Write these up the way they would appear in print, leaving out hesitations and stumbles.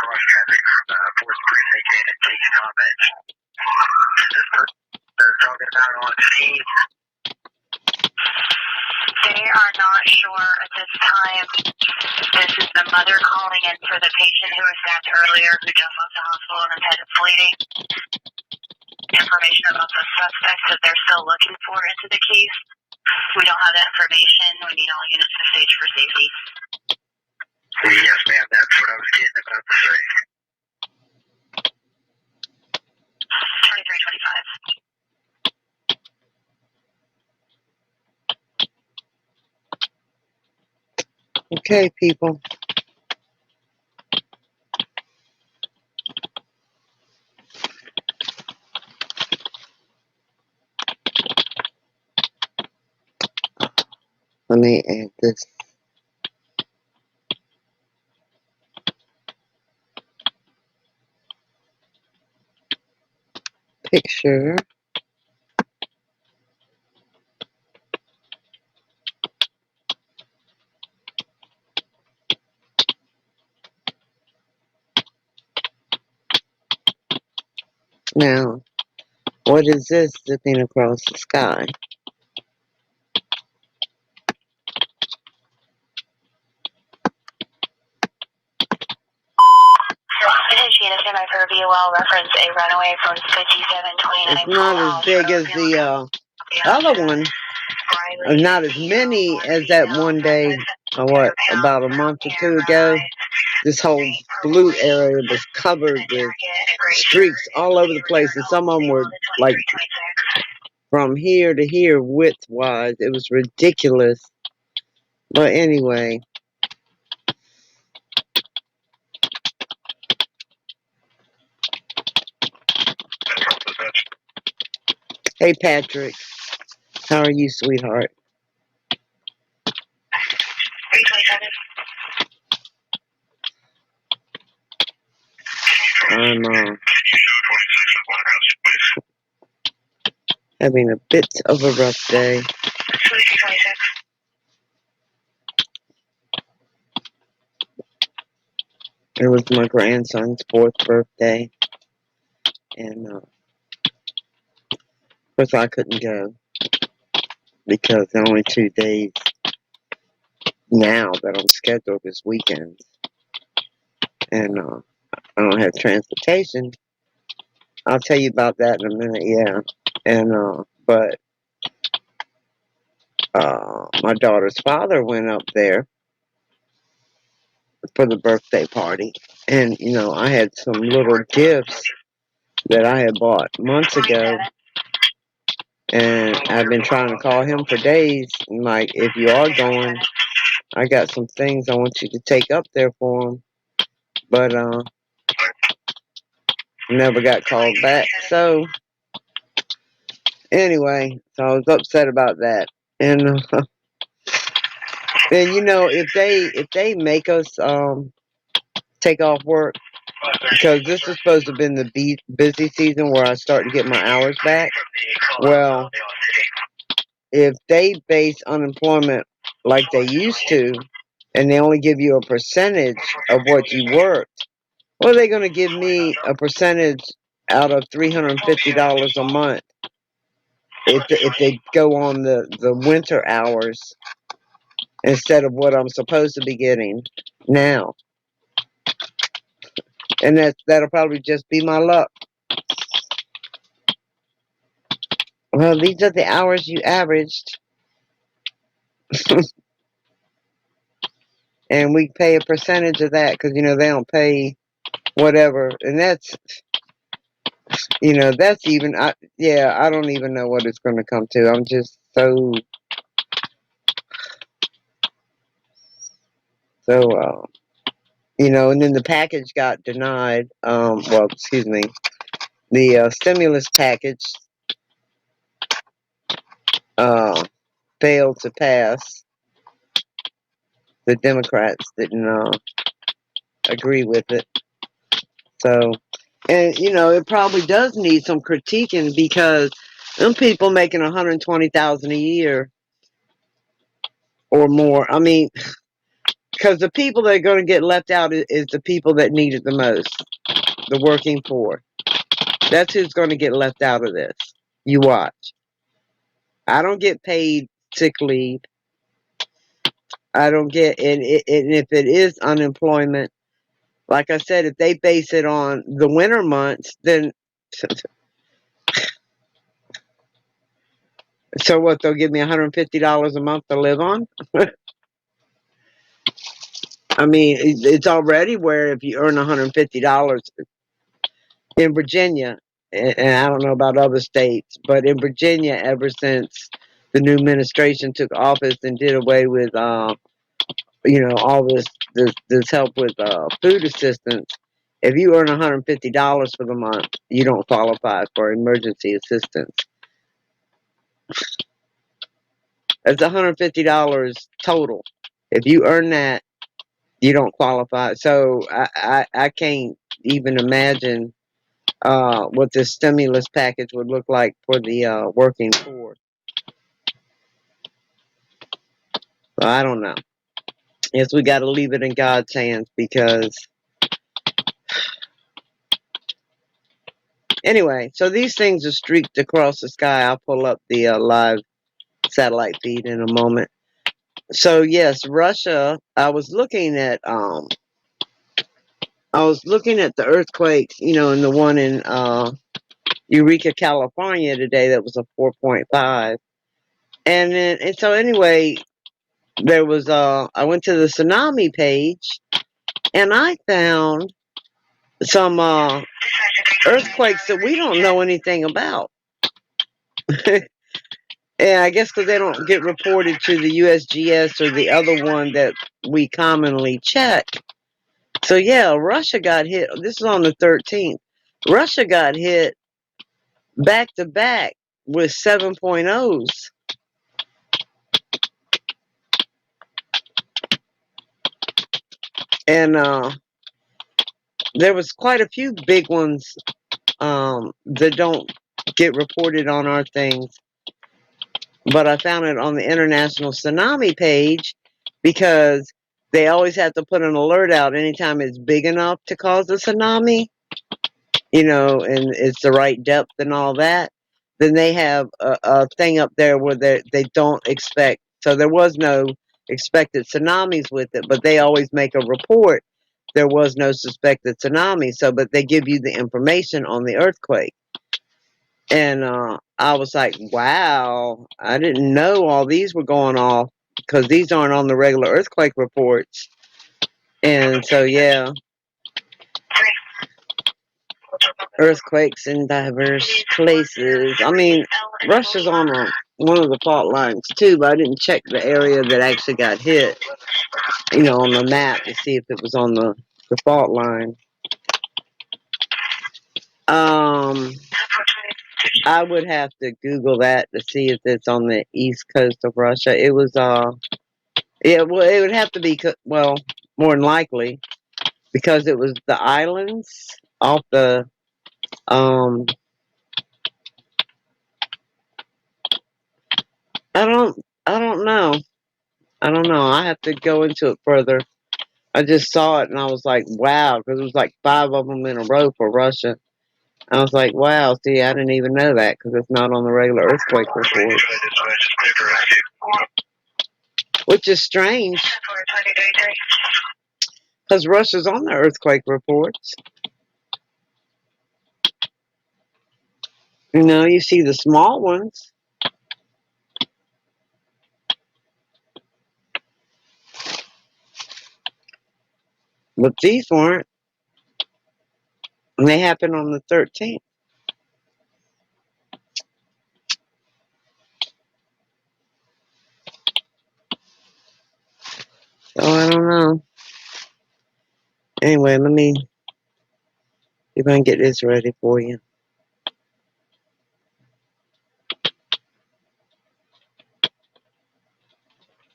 cross traffic from the 4th precinct in and takes comments. Is this person they're talking about on scene? They are not sure at this time. This is the mother calling in for the patient who was stabbed earlier, who just left the hospital and his head is bleeding. Information about the suspects that they're still looking for into the case. We don't have that information. We need all units to stage for safety. Yes, ma'am. That's what I was getting about to say. 2325. Okay, people. Let me add this. Picture. Now, what is this zipping across the sky? Reference a runaway from 5729. It's not as big as the other one. Not as many as that one day, what, about a month or two ago. This whole blue area was covered with streaks all over the place, and some of them were like from here to here width-wise. It was ridiculous. But anyway. Hey, Patrick. How are you, sweetheart? I'm having a bit of a rough day. It was my grandson's 4th birthday, and of course I couldn't go because there are only 2 days now that I'm scheduled this weekend, and I don't have transportation. I'll tell you about that in a minute, yeah. And but my daughter's father went up there for the birthday party, and you know, I had some little gifts that I had bought months ago, and I've been trying to call him for days. And like, if you are going, I got some things I want you to take up there for him, but never got called back. So anyway, so I was upset about that, and then you know, if they make us take off work, because this is supposed to have been the busy season where I start to get my hours back. Well, if they base unemployment like they used to, and they only give you a percentage of what you worked, well, they're going to give me a percentage out of $350 a month if they go on the winter hours instead of what I'm supposed to be getting now. And that'll probably just be my luck. Well, these are the hours you averaged. And we pay a percentage of that because, you know, they don't pay whatever. And that's, you know, that's even, I don't even know what it's going to come to. I'm just so, you know, and then the package got denied. Well, excuse me. The stimulus package failed to pass. The Democrats didn't agree with it. So, and you know, it probably does need some critiquing because them people making $120,000 a year or more. I mean, because the people that are going to get left out is the people that need it the most, the working poor. That's who's going to get left out of this. You watch. I don't get paid sick leave. I don't get, and if it is unemployment, like I said, if they base it on the winter months, then so what? They'll give me $150 a month to live on. I mean, it's already where if you earn $150 in Virginia, and I don't know about other states, but in Virginia, ever since the new administration took office and did away with, all this help with food assistance, if you earn $150 for the month, you don't qualify for emergency assistance. That's $150 total. If you earn that, you don't qualify. So I can't even imagine what this stimulus package would look like for the working poor. So I don't know. Yes, we got to leave it in God's hands because anyway, so these things are streaked across the sky. I'll pull up the live satellite feed in a moment. So yes, Russia. I was looking at the earthquakes, and the one in Eureka, California today that was a 4.5. And so anyway, there was I went to the tsunami page and I found some earthquakes that we don't know anything about. And I guess because they don't get reported to the USGS or the other one that we commonly check. So yeah, Russia got hit. This is on the 13th. Russia got hit back to back with 7.0s. And there was quite a few big ones that don't get reported on our things. But I found it on the International Tsunami page because they always have to put an alert out anytime it's big enough to cause a tsunami, and it's the right depth and all that. Then they have a thing up there where they don't expect. So there was no expected tsunamis with it, but they always make a report. There was no suspected tsunami. So, but they give you the information on the earthquake. And I was like, wow, I didn't know all these were going off because these aren't on the regular earthquake reports. And so, yeah, earthquakes in diverse places. I mean, Russia's on one of the fault lines too, but I didn't check the area that actually got hit, on the map to see if it was on the fault line. I would have to Google that to see if it's on the east coast of Russia. It was, yeah, well, it would have to be, well, more than likely, because it was the islands off the, I don't know. I don't know. I have to go into it further. I just saw it and I was like, wow, because it was like 5 of them in a row for Russia. I was like, wow, see, I didn't even know that because it's not on the regular earthquake report. Which is strange, because Russia's on the earthquake reports. You see the small ones. But these weren't. And they happened on the 13th. So I don't know. Anyway, let me see if I can get this ready for you.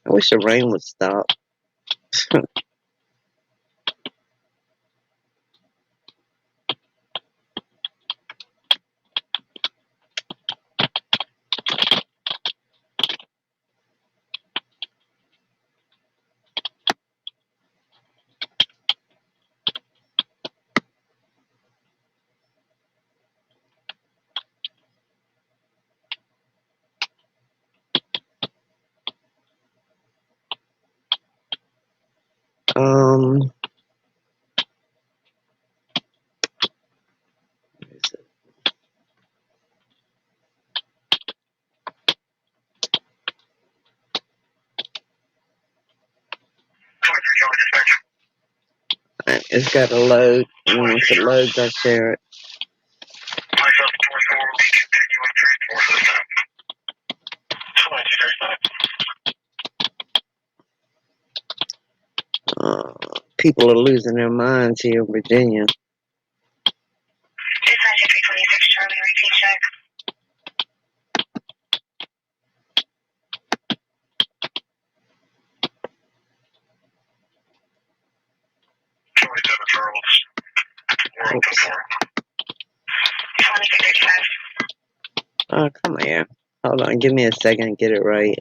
I wish the rain would stop. It's got to load, and once it loads, I'll share it. People are losing their minds here in Virginia. It's 9326 Charlie, repeat check. Oops. 2335. Oh, come here. Hold on, give me a second to get it right.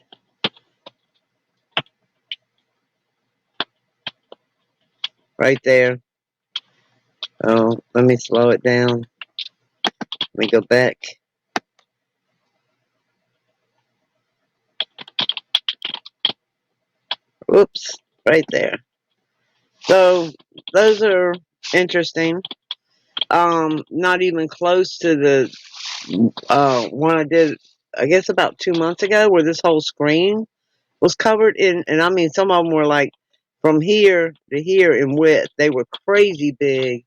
Right there. Oh, let me slow it down. Let me go back. Oops, right there. So, those are interesting. Not even close to the one I did, I guess about 2 months ago, where this whole screen was covered in, and I mean, some of them were like from here to here in width. They were crazy big.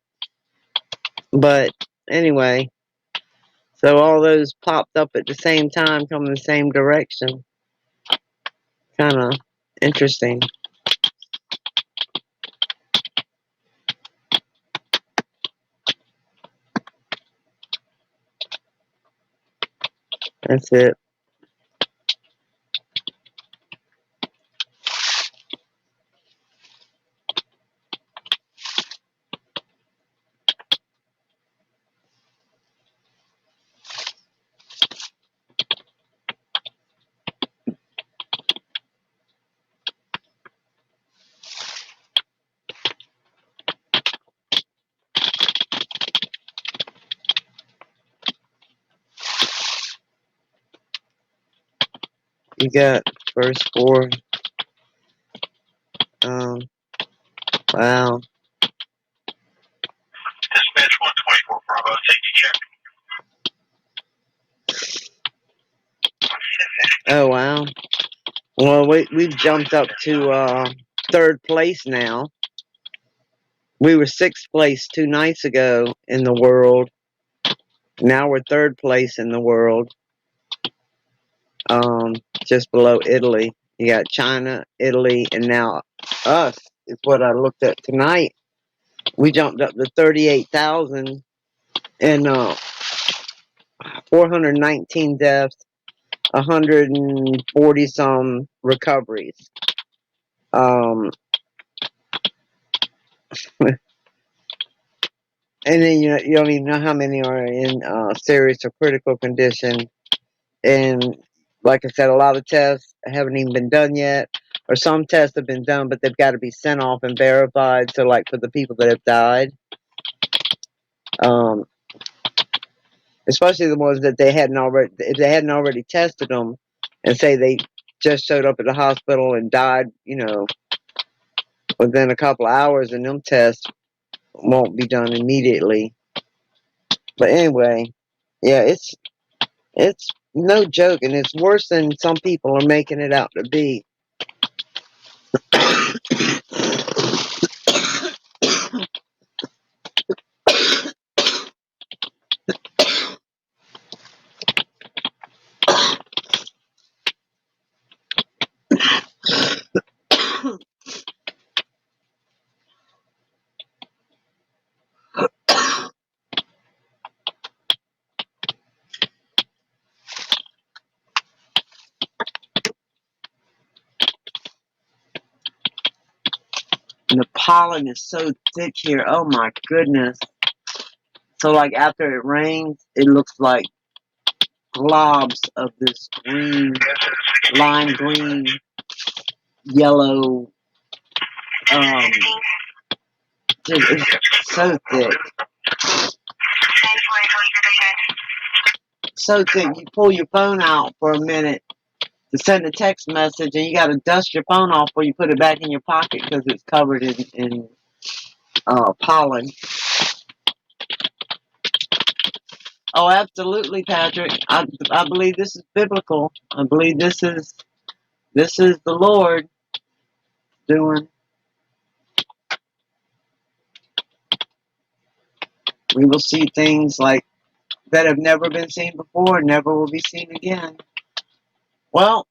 But anyway, so all those popped up at the same time, coming the same direction. Kind of interesting. That's it. You got first 4. Wow. Dispatch 124 Bravo, safety check. Oh, wow. Well, we've jumped up to 3rd place now. We were 6th place 2 nights ago in the world. Now we're 3rd place in the world. Just below Italy. You got China, Italy, and now us is what I looked at tonight. We jumped up to 38,000 and 419 deaths, 140 some recoveries. And then you don't even know how many are in serious or critical condition. And like I said, a lot of tests haven't even been done yet, or some tests have been done, but they've got to be sent off and verified. So, like for the people that have died, especially the ones that they hadn't already, if they hadn't already tested them, and say they just showed up at the hospital and died, within a couple of hours, and them tests won't be done immediately. But anyway, yeah, it's no joke, and it's worse than some people are making it out to be. And the pollen is so thick here. Oh my goodness. So like after it rains, it looks like globs of this green, lime green, yellow, it's so thick. So thick, you pull your phone out for a minute to send a text message, and you got to dust your phone off before you put it back in your pocket because it's covered in pollen. Oh, absolutely, Patrick. I believe this is biblical. I believe this is the Lord doing. We will see things like that have never been seen before, never will be seen again. Well,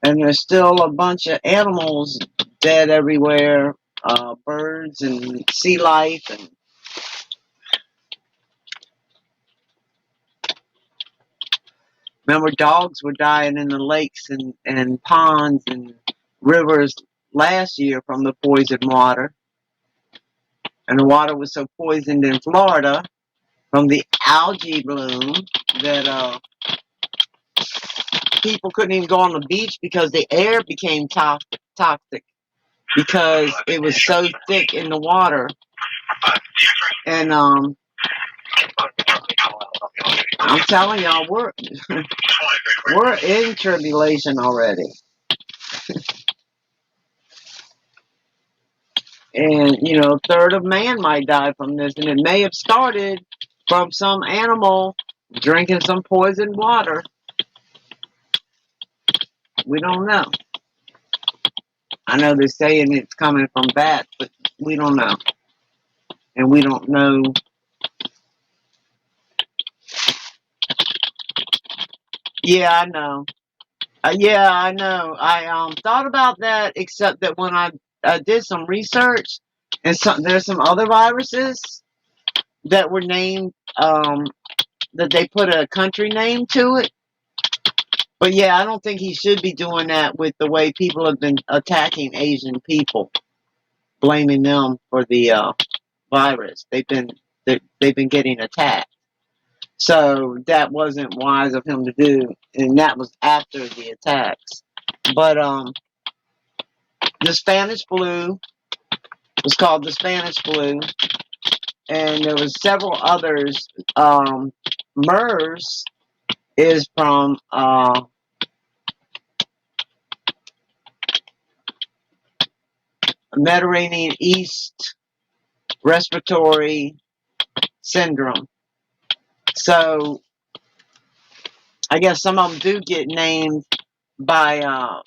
and there's still a bunch of animals dead everywhere, birds and sea life, and remember dogs were dying in the lakes and ponds and rivers last year from the poisoned water. And the water was so poisoned in Florida from the algae bloom that people couldn't even go on the beach because the air became toxic because it was so thick in the water. And I'm telling y'all, we're in tribulation already. And, you know, a third of man might die from this. And it may have started from some animal drinking some poisoned water. We don't know. I know they're saying it's coming from bats, but we don't know. And we don't know. Yeah, I know. Yeah, I know. I thought about that, except that when I did some research, and there's some other viruses that were named, that they put a country name to it. But yeah, I don't think he should be doing that with the way people have been attacking Asian people, blaming them for the virus. They've been getting attacked. So that wasn't wise of him to do, and that was after the attacks. But the Spanish flu was called the Spanish flu, and there was several others. MERS is from Mediterranean East Respiratory Syndrome. So I guess some of them do get named by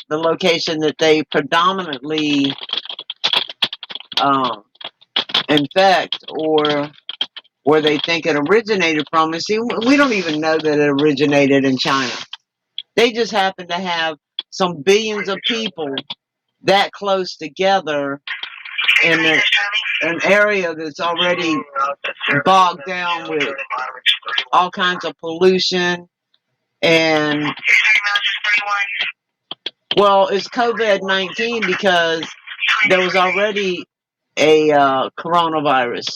the location that they predominantly infect, or where they think it originated from. And see, we don't even know that it originated in China. They just happen to have some billions of people that close together in an area that's already bogged down with all kinds of pollution. And well, it's COVID-19 because there was already a coronavirus.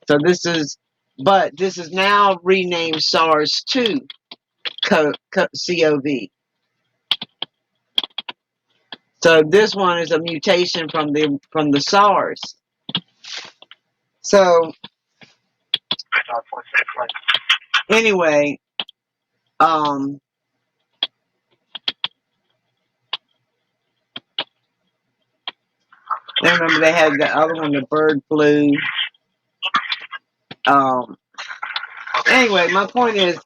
So this is now renamed SARS-2 CoV. So this one is a mutation from the SARS. So anyway, I remember they had the other one, the bird flu. Anyway, my point is,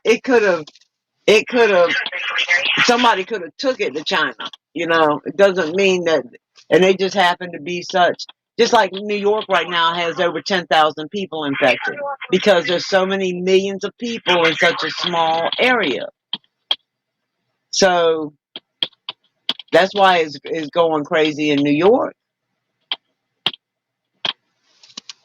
somebody could have took it to China. You know, it doesn't mean that, and they just happen to be such. Just like New York right now has over 10,000 people infected because there's so many millions of people in such a small area. So that's why it's going crazy in New York.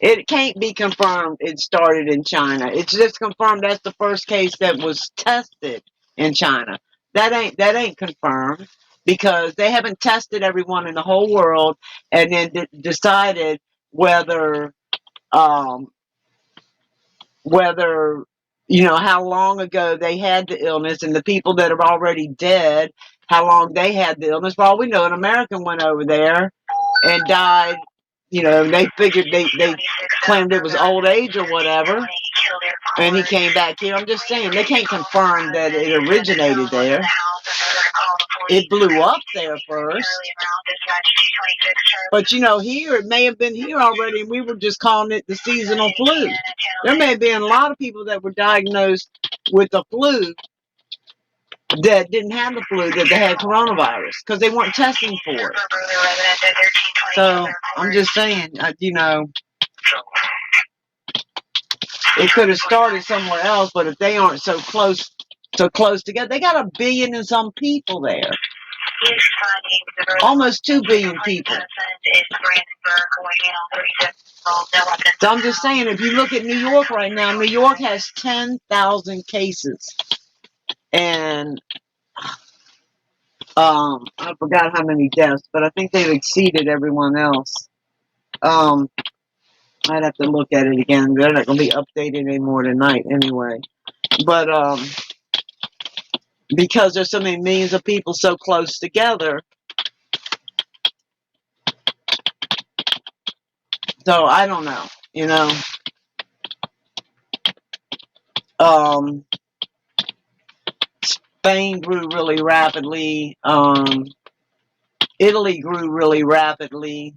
It can't be confirmed it started in China. It's just confirmed that's the first case that was tested in China. That ain't confirmed because they haven't tested everyone in the whole world and then decided whether you know how long ago they had the illness, and the people that are already dead, how long they had the illness. For all we know, an American went over there and died you know, they figured they claimed it was old age or whatever, and he came back here. I'm just saying, they can't confirm that it originated there. It blew up there first. But, you know, here, it may have been here already, and we were just calling it the seasonal flu. There may have been a lot of people that were diagnosed with the flu that didn't have the flu, that they had coronavirus, because they weren't testing for it. So, I'm just saying, you know, it could have started somewhere else, but if they aren't so close together, they got 1 billion and some people there. Almost 2 billion people. So I'm just saying, if you look at New York right now, New York has 10,000 cases. And I forgot how many deaths, but I think they've exceeded everyone else. I'd have to look at it again. They're not going to be updated anymore tonight anyway. But because there's so many millions of people so close together, so I don't know, you know. Spain grew really rapidly. Italy grew really rapidly.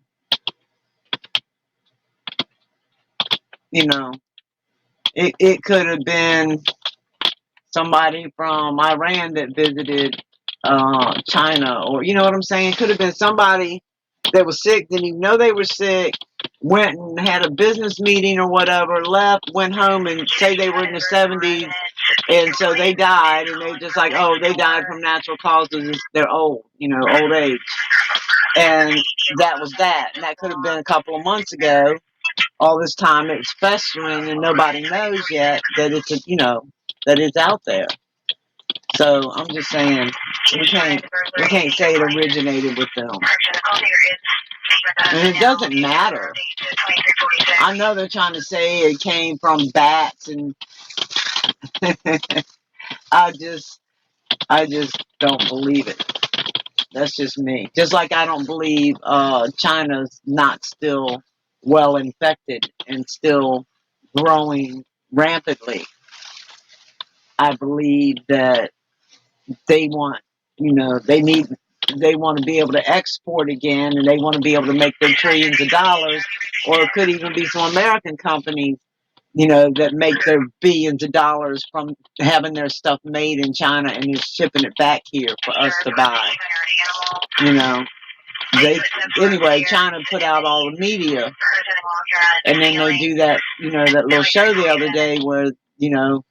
You know, it could have been somebody from Iran that visited China, or you know what I'm saying? It could have been somebody that was sick, didn't even know they were sick, went and had a business meeting or whatever, left, went home, and say they were in the 70s, and so they died, and they just like, oh, they died from natural causes, they're old, you know, old age. And that was that. And that could have been a couple of months ago. All this time it's festering, and nobody knows yet that it's, you know, that it's out there. So I'm just saying, we can't say it originated with them. And it doesn't matter. I know they're trying to say it came from bats, and I just don't believe it. That's just me. Just like I don't believe China's not still well infected and still growing rampantly. I believe that they want, you know, they want to be able to export again, and they want to be able to make their trillions of dollars, or it could even be some American companies, you know, that make their billions of dollars from having their stuff made in China and just shipping it back here for us to buy. You know, anyway, China put out all the media, and then they do that, you know, that little show the other day where, you know,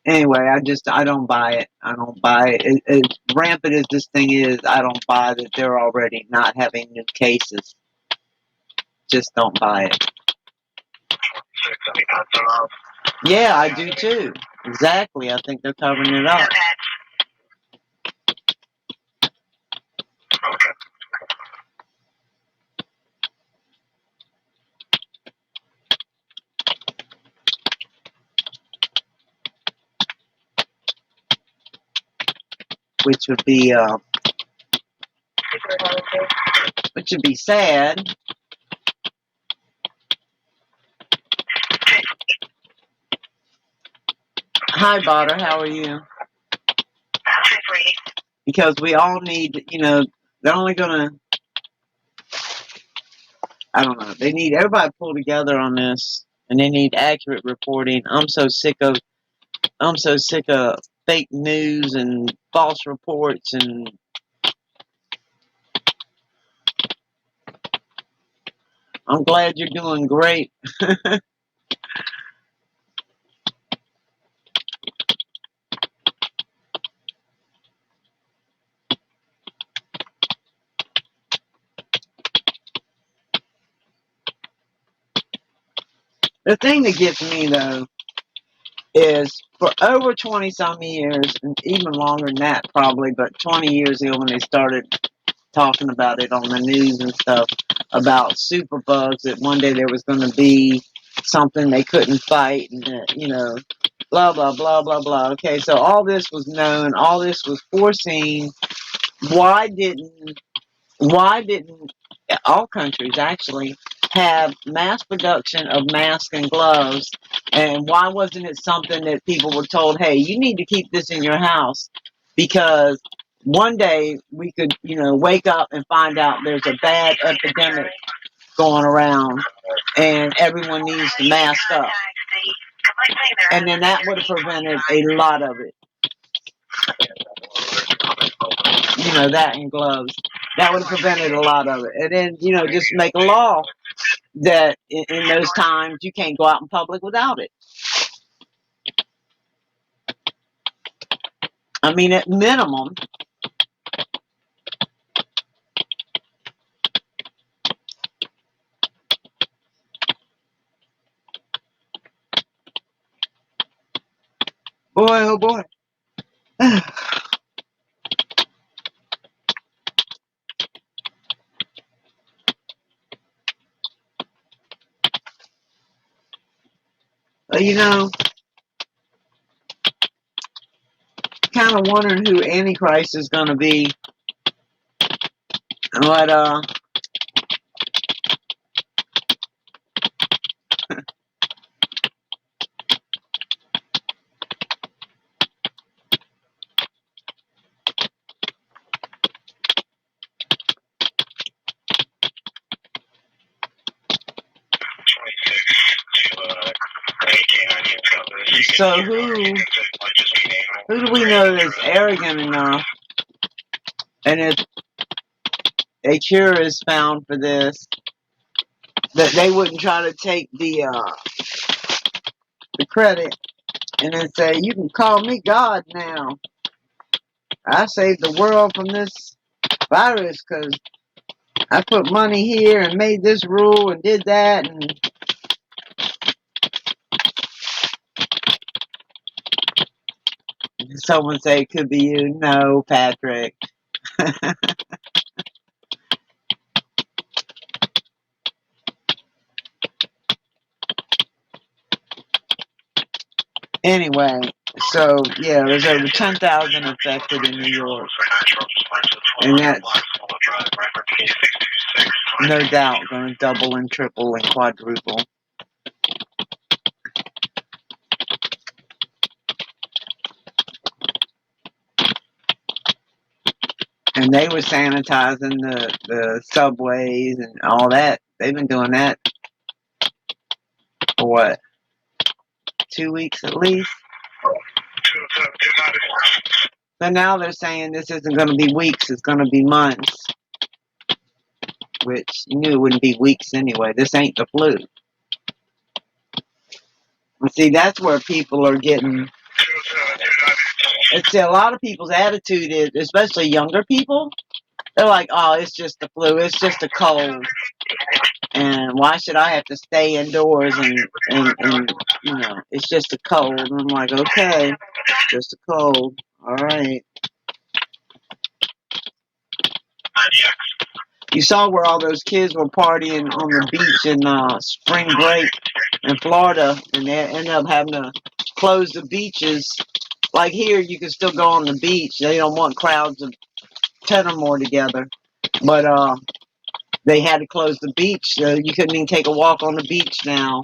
anyway, I don't buy it. I don't buy it. As rampant as this thing is, I don't buy that they're already not having new cases. Just don't buy it. Yeah, I do too. Exactly. I think they're covering it up. Which would be sad. Hi, Botter. How are you? Because we all need, you know, they're only gonna, I don't know. They need everybody to pull together on this, and they need accurate reporting. I'm so sick of fake news and false reports, and I'm glad you're doing great. The thing that gets me, though, is for over 20-some years, and even longer than that probably, but 20 years ago when they started talking about it on the news and stuff, about superbugs, that one day there was going to be something they couldn't fight, and that, you know, blah, blah, blah, blah, blah. Okay, so all this was known, all this was foreseen. Why didn't all countries actually, have mass production of masks and gloves. And why wasn't it something that people were told, hey, you need to keep this in your house? Because one day we could, wake up and find out there's a bad epidemic going around and everyone needs to mask up. And then that would have prevented a lot of it. That and gloves. That would have prevented a lot of it. And then, just make a law that in those times you can't go out in public without it. I mean, at minimum, boy, oh boy. Kind of wondering who Antichrist is going to be. But, so who do we know is arrogant enough, and if a cure is found for this, that they wouldn't try to take the credit and then say, you can call me God now. I saved the world from this virus because I put money here and made this rule and did that. And someone say it could be you. No, Patrick. Anyway, so yeah, there's over 10,000 infected in New York. And that's no doubt going to double and triple and quadruple. And they were sanitizing the subways and all that. They've been doing that for what? 2 weeks at least? So now they're saying this isn't going to be weeks, it's going to be months. Which you knew it wouldn't be weeks anyway. This ain't the flu. And see, that's where people are getting... See, a lot of people's attitude is, especially younger people, they're like, oh, it's just the flu, it's just a cold. And why should I have to stay indoors and it's just a cold. And I'm like, okay, just a cold. All right. You saw where all those kids were partying on the beach in spring break in Florida, and they ended up having to close the beaches. Like here, you can still go on the beach. They don't want crowds of 10 or more together. But they had to close the beach. So you couldn't even take a walk on the beach now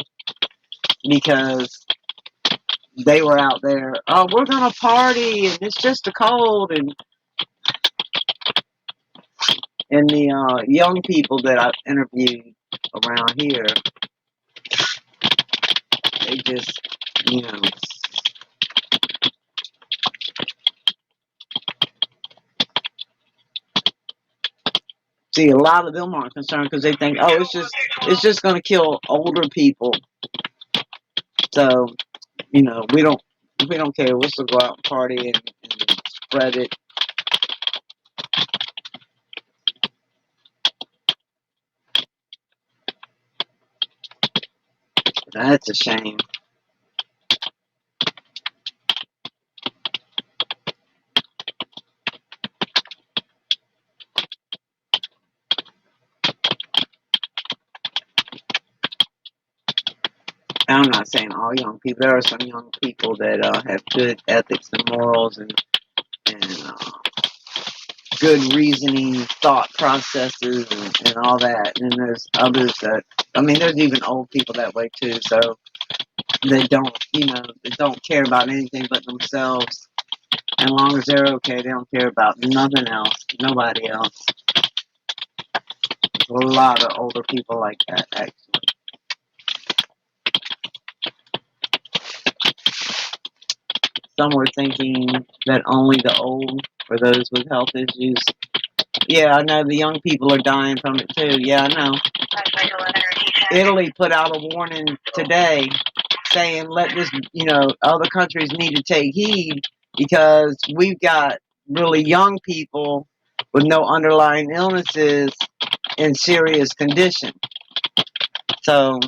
because they were out there. Oh, we're going to party, and it's just a cold. And the young people that I've interviewed around here, they just, see, a lot of them aren't concerned because they think, oh, it's just going to kill older people. So, we don't care. We'll still go out and party and spread it. That's a shame. I'm not saying all young people. There are some young people that have good ethics and morals and good reasoning thought processes and all that. And there's others that, I mean, there's even old people that way too. So they don't, they don't care about anything but themselves. As long as they're okay, they don't care about nothing else, nobody else. A lot of older people like that, actually. Some were thinking that only the old or those with health issues. Yeah, I know the young people are dying from it too. Yeah, I know. Italy put out a warning today saying let this, other countries need to take heed because we've got really young people with no underlying illnesses in serious condition. So,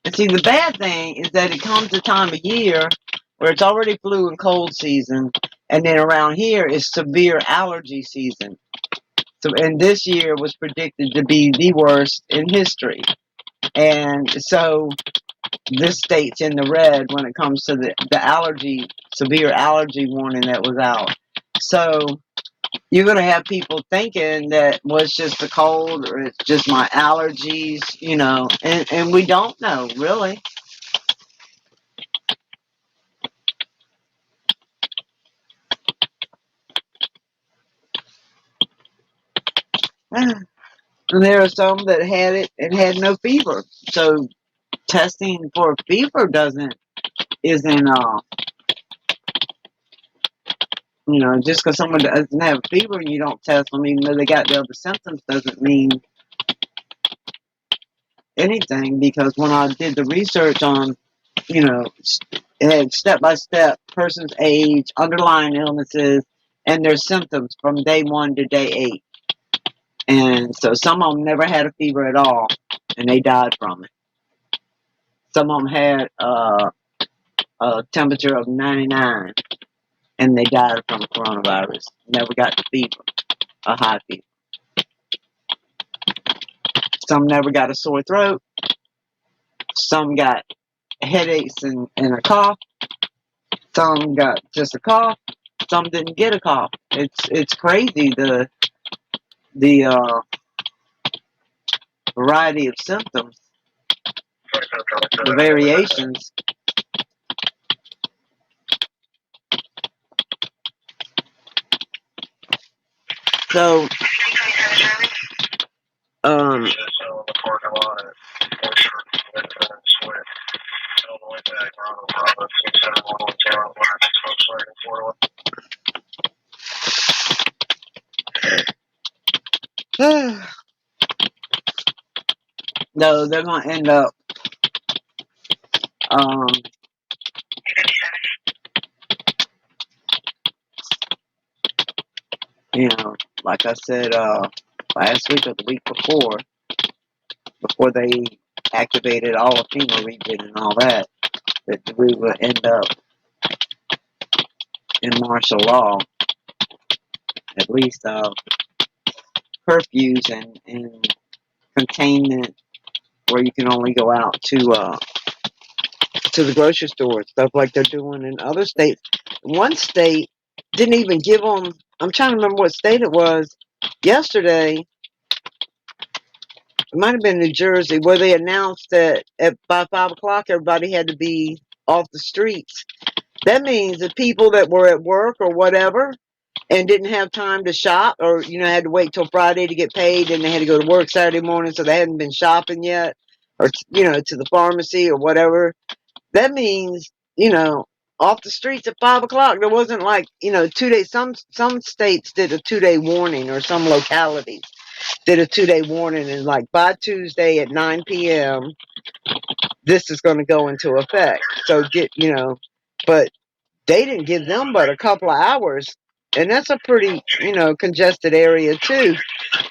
and see, the bad thing is that it comes a time of year where it's already flu and cold season, and then around here is severe allergy season. So, and this year was predicted to be the worst in history. And so this state's in the red when it comes to the severe allergy warning that was out. So you're going to have people thinking that, well, it's just the cold or it's just my allergies, and we don't know, really. And there are some that had it and had no fever. So testing for fever isn't just because someone doesn't have a fever and you don't test them, even though they got the other symptoms, doesn't mean anything. Because when I did the research on, it had step by step, person's age, underlying illnesses, and their symptoms from day 1 to day 8. And so some of them never had a fever at all, and they died from it. Some of them had a temperature of 99, and they died from coronavirus. Never got the fever, a high fever. Some never got a sore throat. Some got headaches and a cough. Some got just a cough. Some didn't get a cough. It's crazy the variety of symptoms, the variations. So, no, they're going to end up, like I said, last week or the week before they activated all of FEMA region and all that we would end up in martial law, at least curfews and containment where you can only go out to the grocery store, stuff like they're doing in other states. One state didn't even give them, I'm trying to remember what state it was, yesterday, it might have been New Jersey, where they announced that by 5 o'clock everybody had to be off the streets. That means that people that were at work or whatever and didn't have time to shop, or had to wait till Friday to get paid, and they had to go to work Saturday morning, so they hadn't been shopping yet, or to the pharmacy or whatever. That means off the streets at 5 o'clock. There wasn't like 2 days. Some states did a 2-day warning, or some localities did a 2-day warning, and like by Tuesday at 9 p.m. this is going to go into effect. So but they didn't give them but a couple of hours, and that's a pretty congested area too.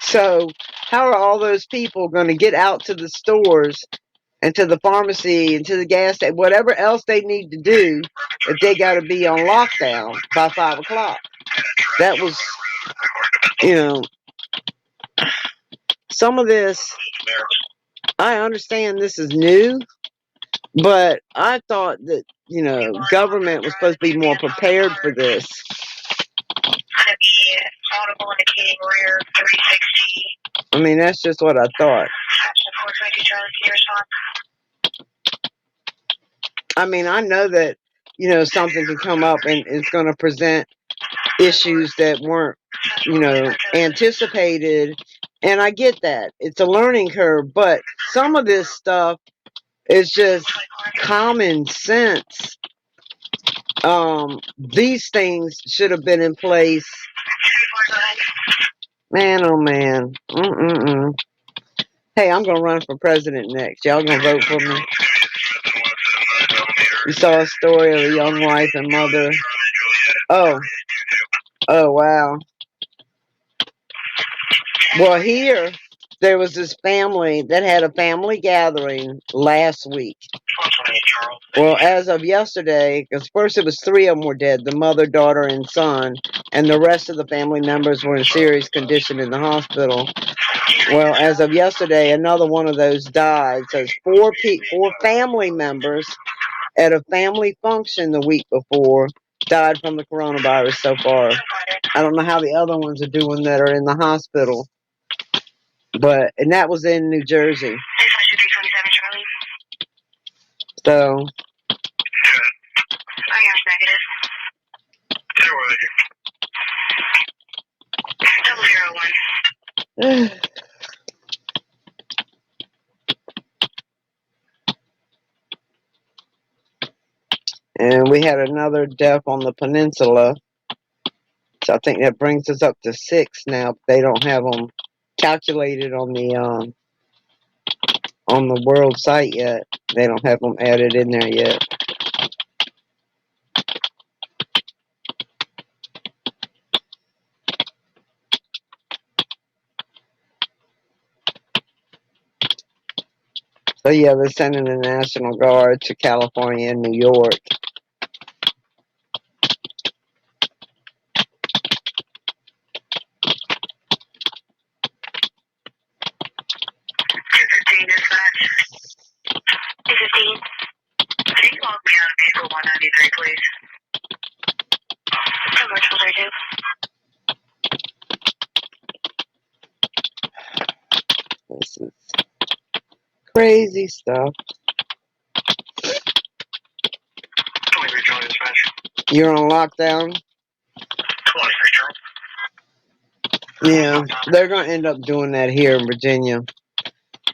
So how are all those people going to get out to the stores and to the pharmacy and to the gas station, whatever else they need to do, if they got to be on lockdown by 5 o'clock? That was some of this, I understand this is new, But I thought that, government was supposed to be more prepared for this. To be audible indicating rear 360. I mean, that's just what I thought. Action 420 Charlie, can you respond? I mean, I know that, something can come up and it's going to present issues that weren't, anticipated. And I get that. It's a learning curve. But some of this stuff is just common sense. These things should have been in place. Man, oh man. Hey, I'm going to run for president next. Y'all going to vote for me? You saw a story of a young wife and mother. Oh, wow. Well, here, there was this family that had a family gathering last week. Well, as of yesterday, because first it was 3 of them were dead, the mother, daughter, and son, and the rest of the family members were in serious condition in the hospital. Well, as of yesterday, another one of those died. So it's 4 family members at a family function the week before died from the coronavirus so far. I don't know how the other ones are doing that are in the hospital. And that was in New Jersey. So. And we had another death on the peninsula. So I think that brings us up to 6 now. They don't have them calculated on the world site yet. They don't have them added in there yet. So yeah, they're sending the National Guard to California and New York. Can you log me out of vehicle 193, please? Commercial 32. This is crazy stuff. You're on lockdown? Yeah, they're going to end up doing that here in Virginia.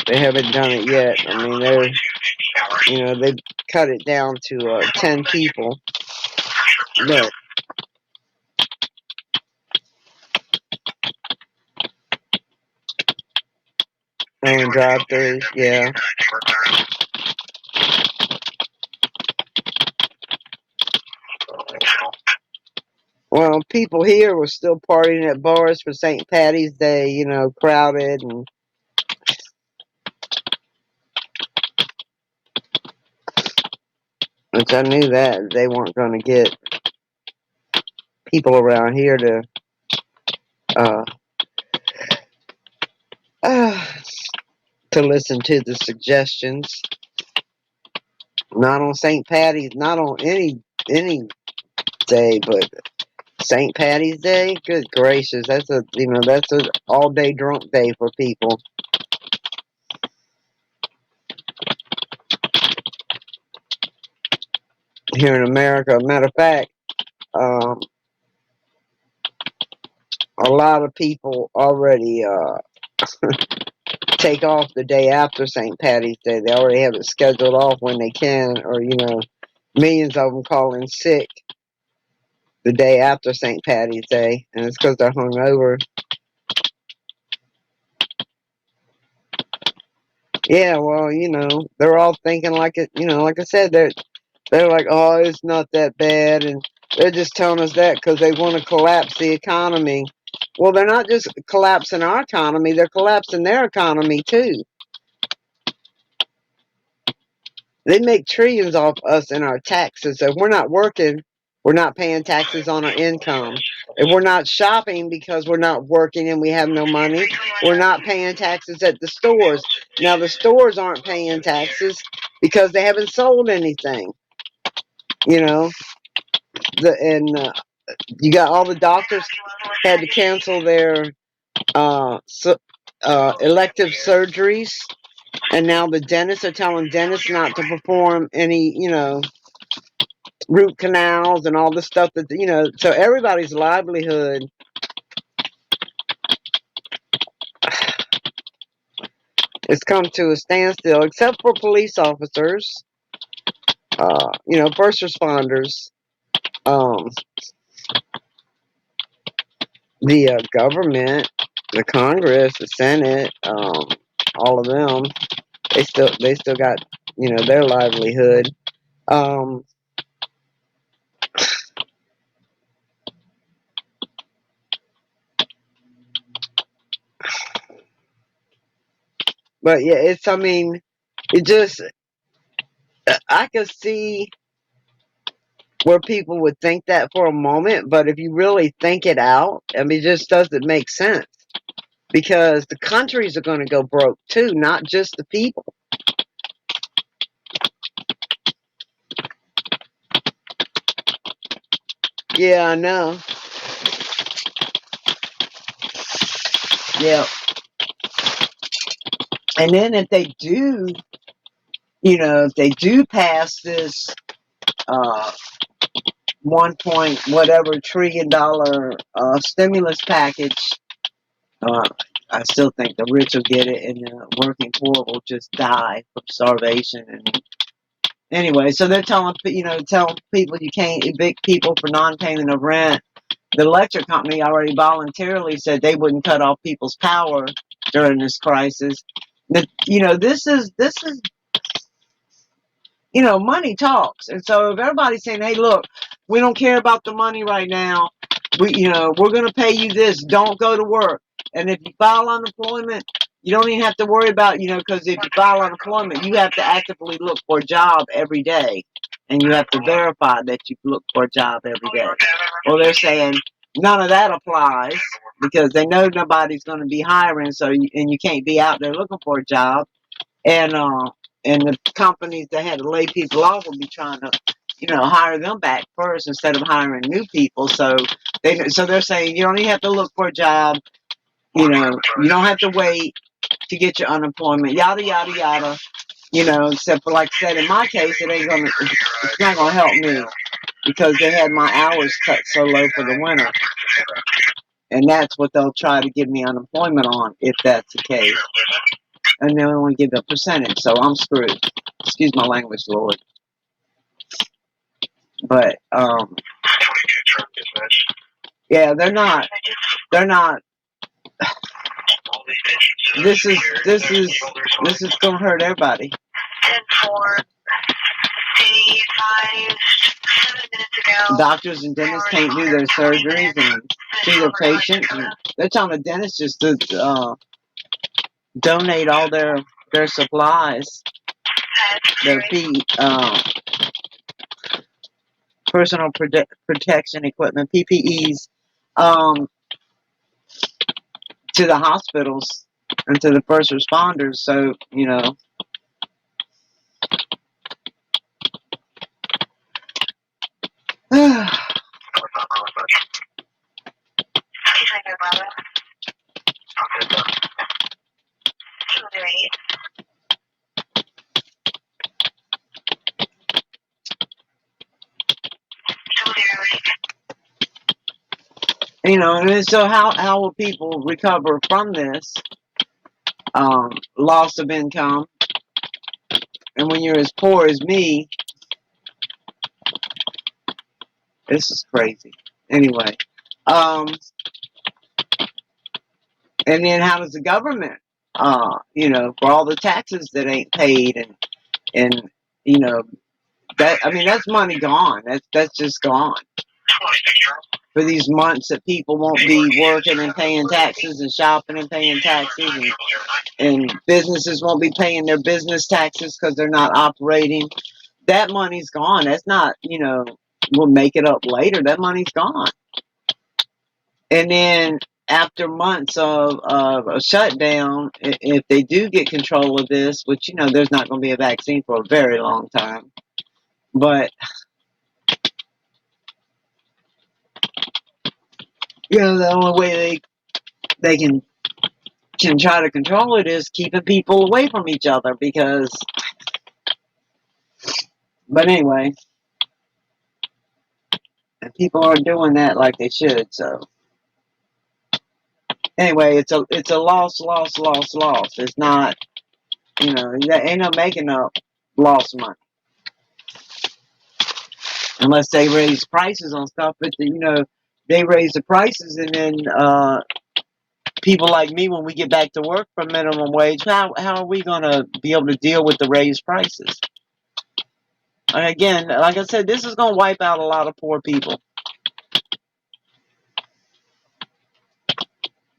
They haven't done it yet. I mean, they've cut it down to 10 people. But and drive-throughs, yeah. Well, people here were still partying at bars for St. Patty's Day, crowded and which I knew that they weren't going to get people around here to listen to the suggestions. Not on St. Patty's, not on any day, but St. Patty's Day, good gracious, that's a all day drunk day for people. Here in America, matter of fact, a lot of people already take off the day after St. Patty's Day. They already have it scheduled off when they can, or millions of them call in sick the day after St. Patty's Day, and it's because they're hungover. Yeah, well, they're all thinking like it. Like I said, they're like, oh, it's not that bad, and they're just telling us that because they want to collapse the economy. Well, they're not just collapsing our economy; they're collapsing their economy too. They make trillions off us in our taxes. If we're not working, we're not paying taxes on our income. If we're not shopping because we're not working and we have no money, we're not paying taxes at the stores. Now, the stores aren't paying taxes. because they haven't sold anything. You know, you got all the doctors had to cancel their elective surgeries, and now the dentists are telling dentists not to perform any, root canals and all the stuff that, so everybody's livelihood has come to a standstill, except for police officers, first responders, the government, the Congress, the Senate, all of them. They still got, their livelihood. But yeah, I could see where people would think that for a moment, but if you really think it out, it just doesn't make sense. Because the countries are going to go broke too, not just the people. Yeah, I know. Yeah. And then if they do, if they do pass this 1 whatever trillion dollar stimulus package, I still think the rich will get it and the working poor will just die from starvation. And anyway, so they're telling people you can't evict people for non-payment of rent. The electric company already voluntarily said they wouldn't cut off people's power during this crisis. This is money talks. And so if everybody's saying, hey, look, we don't care about the money right now. We're going to pay you this. Don't go to work. And if you file unemployment, you don't even have to worry about, because if you file unemployment, you have to actively look for a job every day. And you have to verify that you look for a job every day. Well, they're saying none of that applies because they know nobody's going to be hiring. And you can't be out there looking for a job. And the companies that had to lay people off will be trying to, hire them back first instead of hiring new people. So they're saying you don't even have to look for a job. You don't have to wait to get your unemployment. Yada yada yada. Except for, like I said, in my case, it's not gonna help me because they had my hours cut so low for the winter, and that's what they'll try to give me unemployment on if that's the case. And they only give a percentage, so I'm screwed. Excuse my language, Lord. But yeah, they're not. This is gonna hurt everybody. 7 minutes ago. Doctors and dentists can't do their surgeries and see their patients. And they're telling the dentists just to donate all their supplies, their personal protection equipment, PPEs, to the hospitals and to the first responders. So, and so how will people recover from this loss of income? And when you're as poor as me, this is crazy. Anyway, and then how does the government, for all the taxes that ain't paid and that's money gone. That's just gone. For these months that people won't be working and paying taxes and shopping and paying taxes and businesses won't be paying their business taxes because they're not operating. That money's gone. That's not, we'll make it up later. That money's gone. And then after months of a shutdown, if they do get control of this, which, you know, there's not going to be a vaccine for a very long time, but, you know, the only way they can try to control it is keeping people away from each other, because, but anyway, and people aren't doing that like they should, so. Anyway, it's a loss. It's not, you know, there ain't no making up lost money. Unless they raise prices on stuff, but, you know, they raise the prices, and then people like me, when we get back to work for minimum wage, how are we going to be able to deal with the raised prices? And again, like I said, this is going to wipe out a lot of poor people.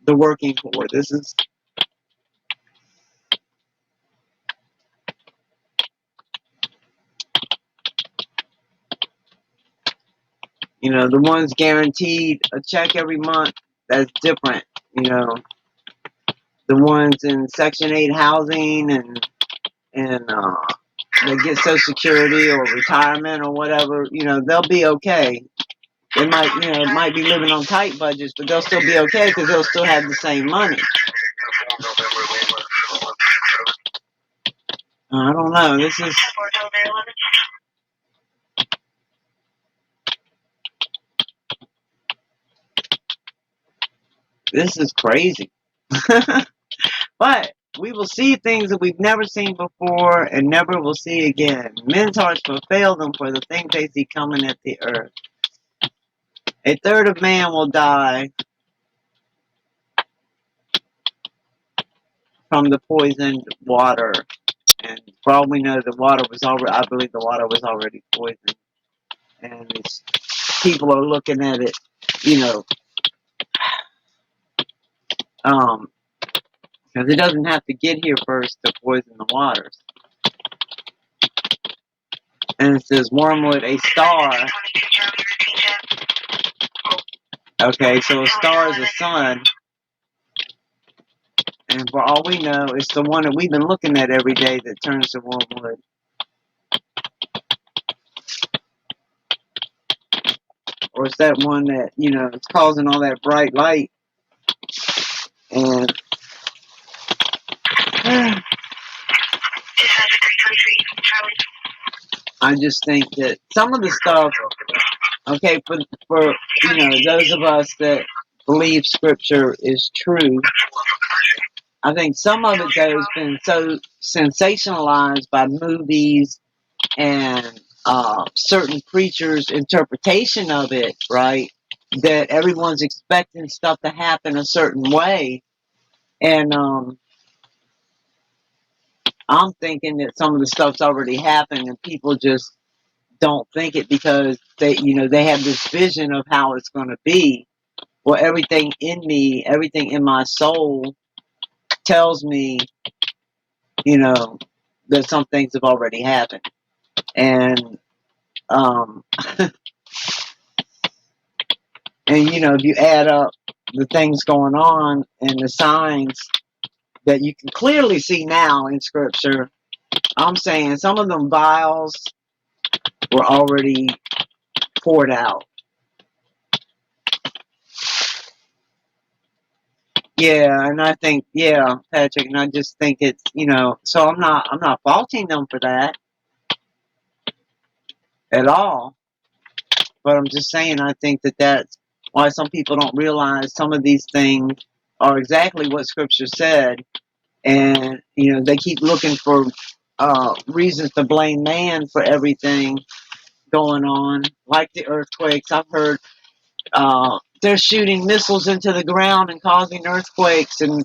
The working poor. This is, you know, the ones guaranteed a check every month, that's different. You know, the ones in Section 8 housing and they get Social Security or retirement or whatever, you know, they'll be okay. They might, you know, might be living on tight budgets, but they'll still be okay because they'll still have the same money. I don't know. This is crazy. But we will see things that we've never seen before and never will see again. Men's hearts will fail them for the things they see coming at the earth. A third of man will die from the poisoned water. And for all we know, the water was already, I believe the water was already poisoned. And people are looking at it, you know, because it doesn't have to get here first to poison the waters. And it says, Wormwood, a star. Okay, so a star is a sun. And for all we know, it's the one that we've been looking at every day that turns to wormwood. Or it's that one that, you know, it's causing all that bright light. And I just think that some of the stuff, okay, for you know, those of us that believe Scripture is true, I think some of it, though, has been so sensationalized by movies and certain preachers' interpretation of it, right? That everyone's expecting stuff to happen a certain way. And I'm thinking that some of the stuff's already happened and people just don't think it because they, you know, they have this vision of how it's going to be. Well, everything in me, everything in my soul tells me, you know, that some things have already happened. And, and you know, if you add up the things going on and the signs that you can clearly see now in Scripture, I'm saying some of them vials were already poured out. Yeah, and I think, yeah, Patrick, and I just think it's, you know, so I'm not faulting them for that at all. But I'm just saying, I think that that's why some people don't realize some of these things are exactly what Scripture said. And, you know, they keep looking for reasons to blame man for everything going on, like the earthquakes. I've heard they're shooting missiles into the ground and causing earthquakes, and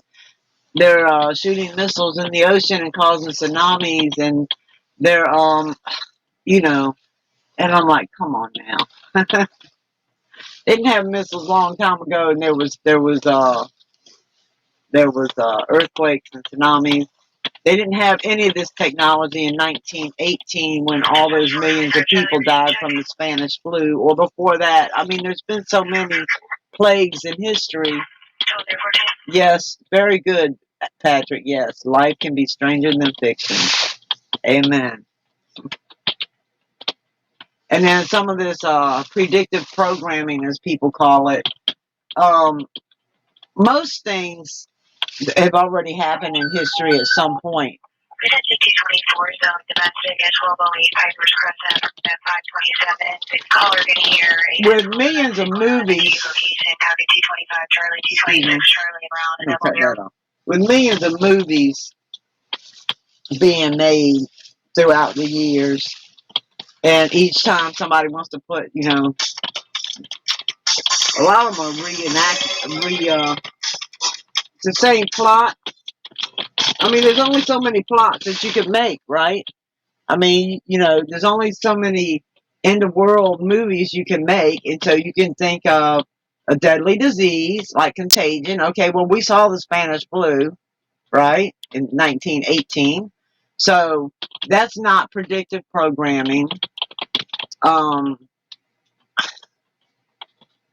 they're shooting missiles in the ocean and causing tsunamis, and they're, you know, and I'm like, come on now. They didn't have missiles a long time ago, and there was earthquakes and tsunamis. They didn't have any of this technology in 1918 when all those millions of people died from the Spanish flu, or before that. I mean, there's been so many plagues in history, So therefore, Yes, very good, Patrick. Yes, life can be stranger than fiction. Amen. And then some of this predictive programming, as people call it, most things have already happened in history at some point. we said 224 zone domestic at 1208 Piper's Crescent at 527. The caller in here. With millions of movies. Location, County 225 Charlie, 226 Charlie around and Cut that off. With millions of movies being made throughout the years, and each time somebody wants to put, you know, a lot of them are it's the same plot. I mean, there's only so many plots that you could make, right? I mean, you know, there's only so many end of world movies you can make, and so you can think of a deadly disease like Contagion. Okay, well, we saw the Spanish flu, right, in 1918. So that's not predictive programming.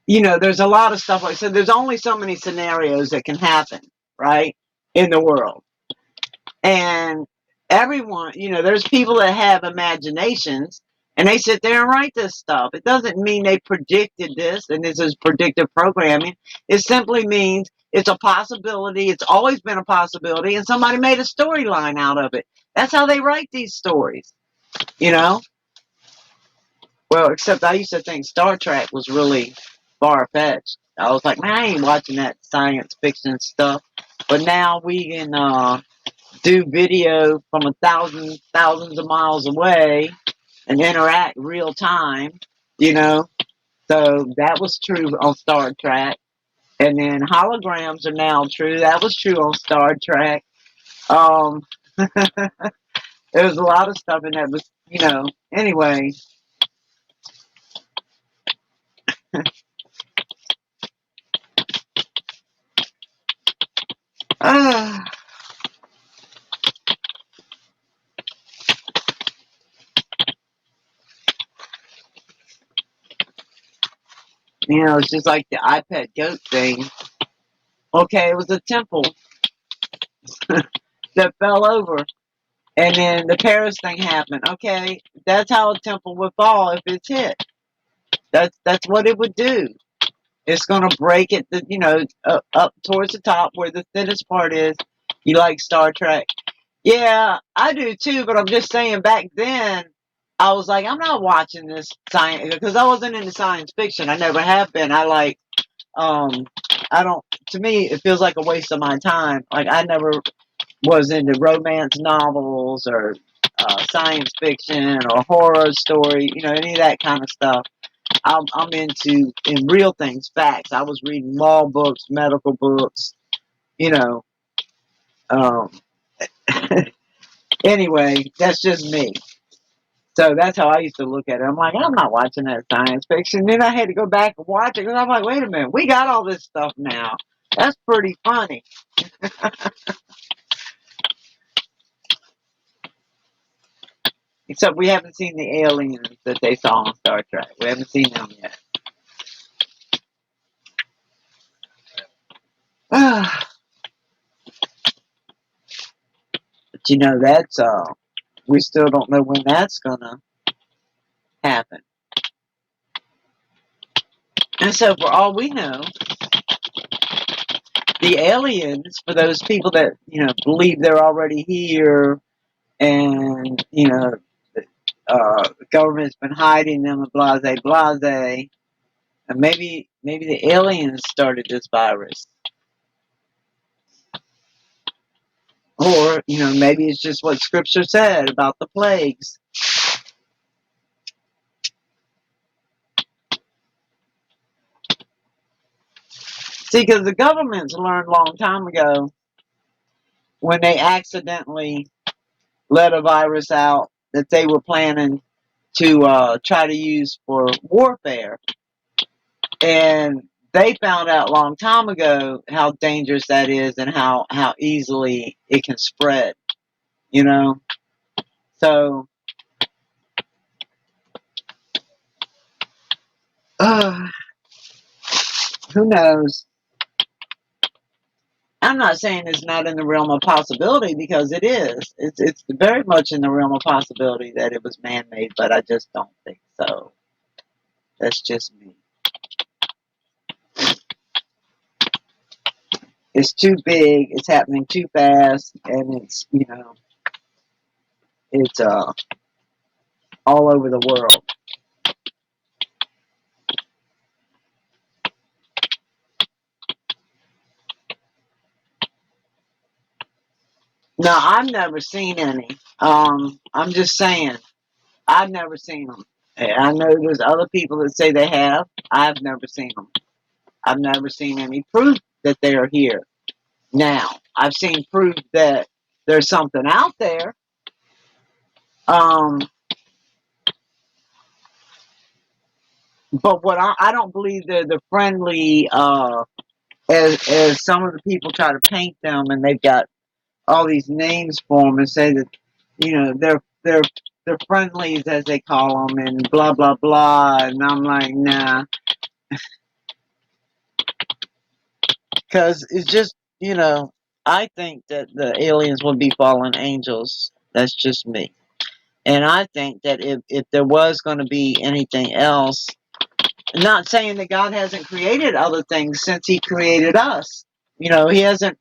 You know, there's a lot of stuff like so. There's only so many scenarios that can happen, right, in the world. And everyone, you know, there's people that have imaginations and they sit there and write this stuff. It doesn't mean they predicted this and this is predictive programming. It simply means it's a possibility. It's always been a possibility and somebody made a storyline out of it. That's how they write these stories, you know? Well, except I used to think Star Trek was really far-fetched. I was like, man, I ain't watching that science fiction stuff. But now we can do video from thousands of miles away and interact real time, you know. So that was true on Star Trek. And then holograms are now true. That was true on Star Trek. Um, there was a lot of stuff in that was, you know, anyway. You know, it's just like the iPad goat thing. Okay, it was a temple that fell over. And then the Paris thing happened. Okay, that's how a temple would fall if it's hit. That's what it would do. It's going to break it, you know, up towards the top where the thinnest part is. You like Star Trek? Yeah, I do too. But I'm just saying, back then, I was like, I'm not watching this science because I wasn't into science fiction. I never have been. I don't. To me, it feels like a waste of my time. Like I never was into romance novels or science fiction or horror story. You know, any of that kind of stuff. I'm into in real things, facts. I was reading law books, medical books, you know. Um, anyway, that's just me. So that's how I used to look at it. I'm like, I'm not watching that science fiction. Then I had to go back and watch it because I'm like, wait a minute, we got all this stuff now. That's pretty funny. Except we haven't seen the aliens that they saw on Star Trek. We haven't seen them yet. But you know, that's we still don't know when that's gonna happen. And so for all we know, the aliens, for those people that, you know, believe they're already here and, you know, the government's been hiding them and blase, blase, and maybe the aliens started this virus. Or, you know, maybe it's just what Scripture said about the plagues. See, because the governments learned a long time ago when they accidentally let a virus out that they were planning to try to use for warfare. And they found out a long time ago how dangerous that is and how easily it can spread, you know? So, who knows? I'm not saying it's not in the realm of possibility, because it is. It's very much in the realm of possibility that it was man-made, but I just don't think so. That's just me. It's too big, it's happening too fast, and it's, it's all over the world. No, I've never seen any. I'm just saying, I've never seen them. I know there's other people that say they have. I've never seen them. I've never seen any proof that they are here. Now, I've seen proof that there's something out there. But what I don't believe they're the friendly, as some of the people try to paint them, and they've got all these names for them and say that, they're friendlies, as they call them, and blah blah blah. And I'm like, nah, because it's just, I think that the aliens would be fallen angels. That's just me. And I think that if there was going to be anything else, not saying that God hasn't created other things since He created us. He hasn't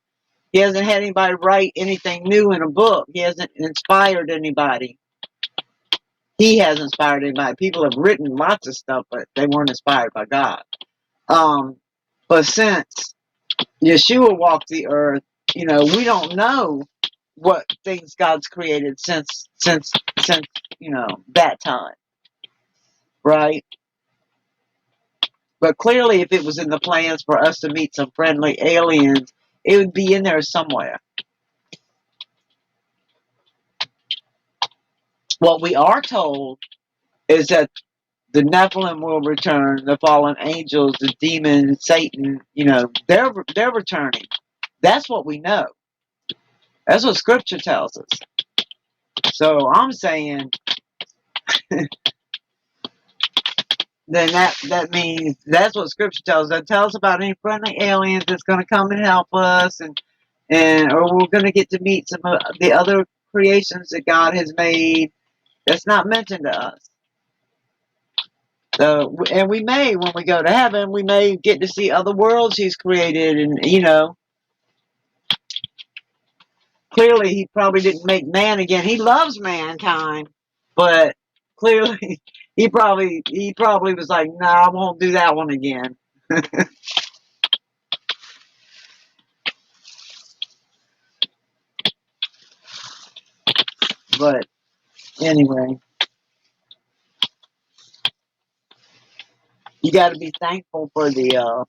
had anybody write anything new in a book. He hasn't inspired anybody. He has inspired anybody. People have written lots of stuff, but they weren't inspired by God. But since Yahshua walked the earth, we don't know what things God's created since that time, right? But clearly, if it was in the plans for us to meet some friendly aliens, it would be in there somewhere. What we are told is that the Nephilim will return, the fallen angels, the demons, Satan, they're returning. That's what we know. That's what Scripture tells us. So I'm saying, then that means that's what Scripture tells us. It tells us about any friendly aliens that's going to come and help us, or we're going to get to meet some of the other creations that God has made. That's not mentioned to us. So, and we may, when we go to heaven, we may get to see other worlds He's created, and clearly He probably didn't make man again. He loves mankind, but clearly He probably was like, no, I won't do that one again. But anyway, you got to be thankful for the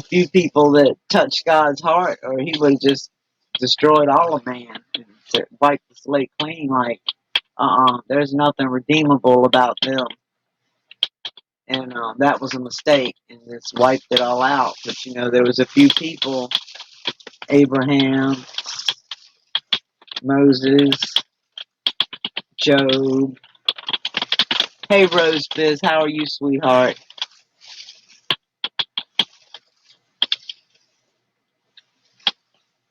few people that touched God's heart, or He would have just destroyed all of man and wiped the slate clean. Like, there's nothing redeemable about them, and that was a mistake, and it's wiped it all out. But there was a few people: Abraham, Moses, Job. Hey, Rose Biz, how are you, sweetheart?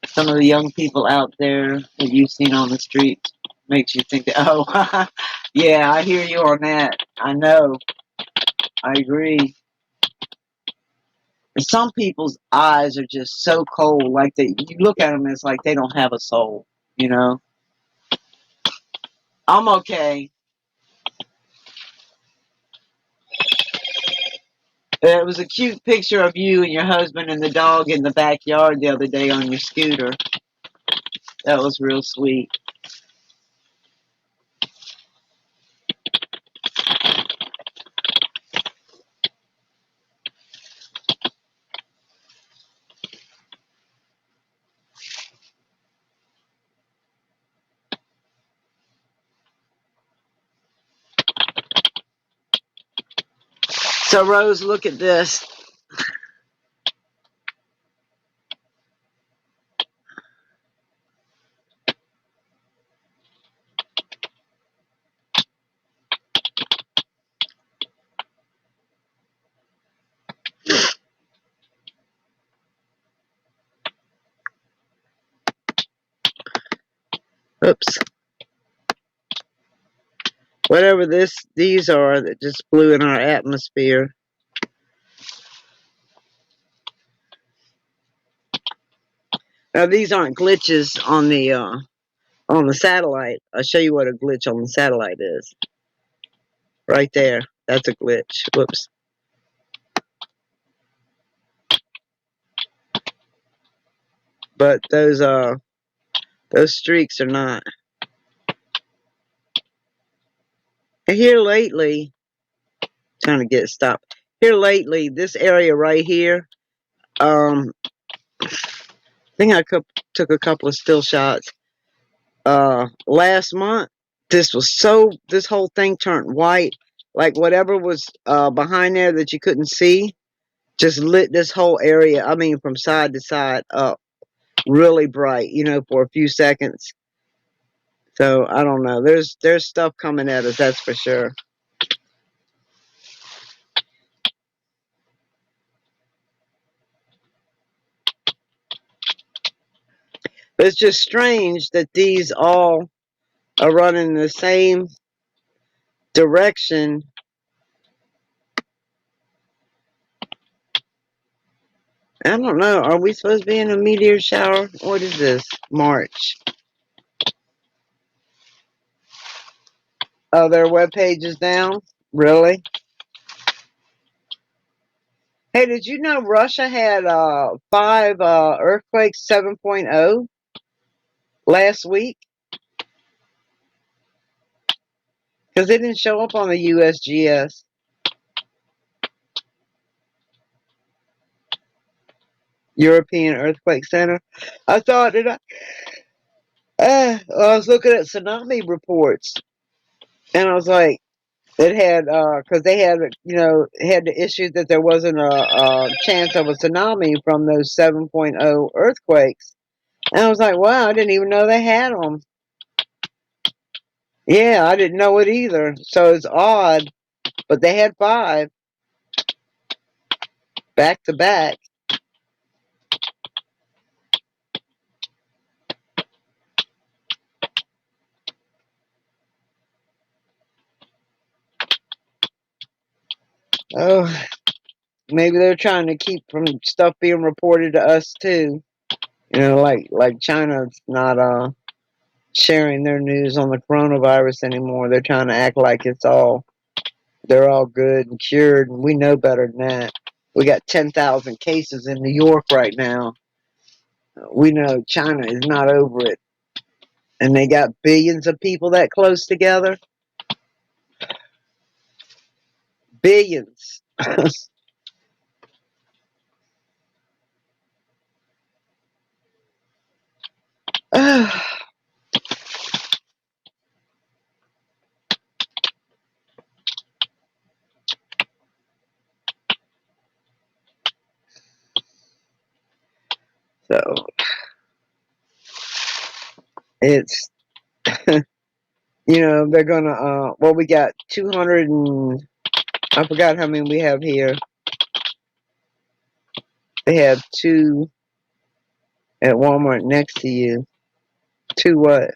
Some of the young people out there that you've seen on the streets makes you think that, oh, yeah, I hear you on that. I know. I agree. And some people's eyes are just so cold, like you look at them and it's like they don't have a soul, I'm okay. It was a cute picture of you and your husband and the dog in the backyard the other day on your scooter. That was real sweet. So, Rose, look at this. Oops. Whatever these are that just blew in our atmosphere. Now these aren't glitches on the satellite. I'll show you what a glitch on the satellite is. Right there. That's a glitch. Whoops. But those streaks are not. And here lately, trying to get it stopped. Here lately, this area right here, I think I took a couple of still shots. Last month, this whole thing turned white. Like whatever was behind there that you couldn't see, just lit this whole area. I mean, from side to side up, really bright. For a few seconds. So I don't know. There's stuff coming at us. That's for sure. But it's just strange that these all are running the same direction. I don't know. Are we supposed to be in a meteor shower? What is this? March. Oh, their webpage is down? Really? Hey, did you know Russia had 5 earthquakes 7.0 last week? Because they didn't show up on the USGS. European Earthquake Center. I thought that I was looking at tsunami reports, and I was like, it had, because they had, had the issue that there wasn't a chance of a tsunami from those 7.0 earthquakes. And I was like, wow, I didn't even know they had them. Yeah, I didn't know it either. So it's odd, but they had 5 back to back. Oh, maybe they're trying to keep from stuff being reported to us too. Like China's not sharing their news on the coronavirus anymore. They're trying to act like they're all good and cured, and we know better than that. We got 10,000 cases in New York right now. We know China is not over it. And they got billions of people that close together. Billions. So, it's, they're gonna, we got 200 and, I forgot how many we have here. They have 2 at Walmart next to you. 2 what?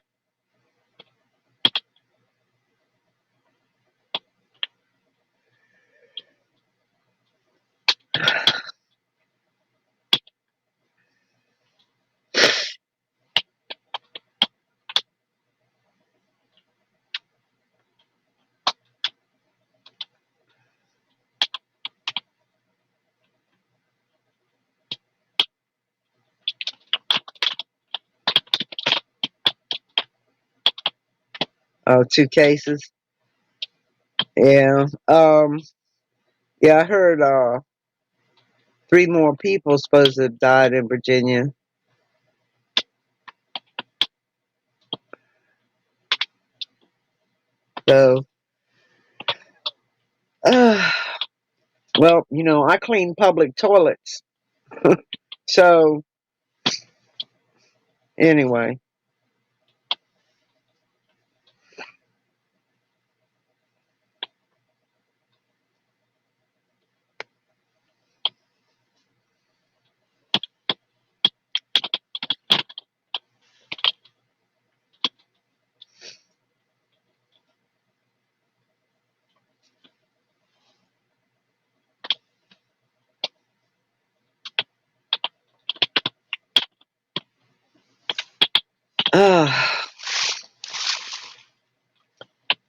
Oh, 2 cases. Yeah. Yeah, I heard 3 more people supposed to have died in Virginia. So, well, I clean public toilets. So, anyway.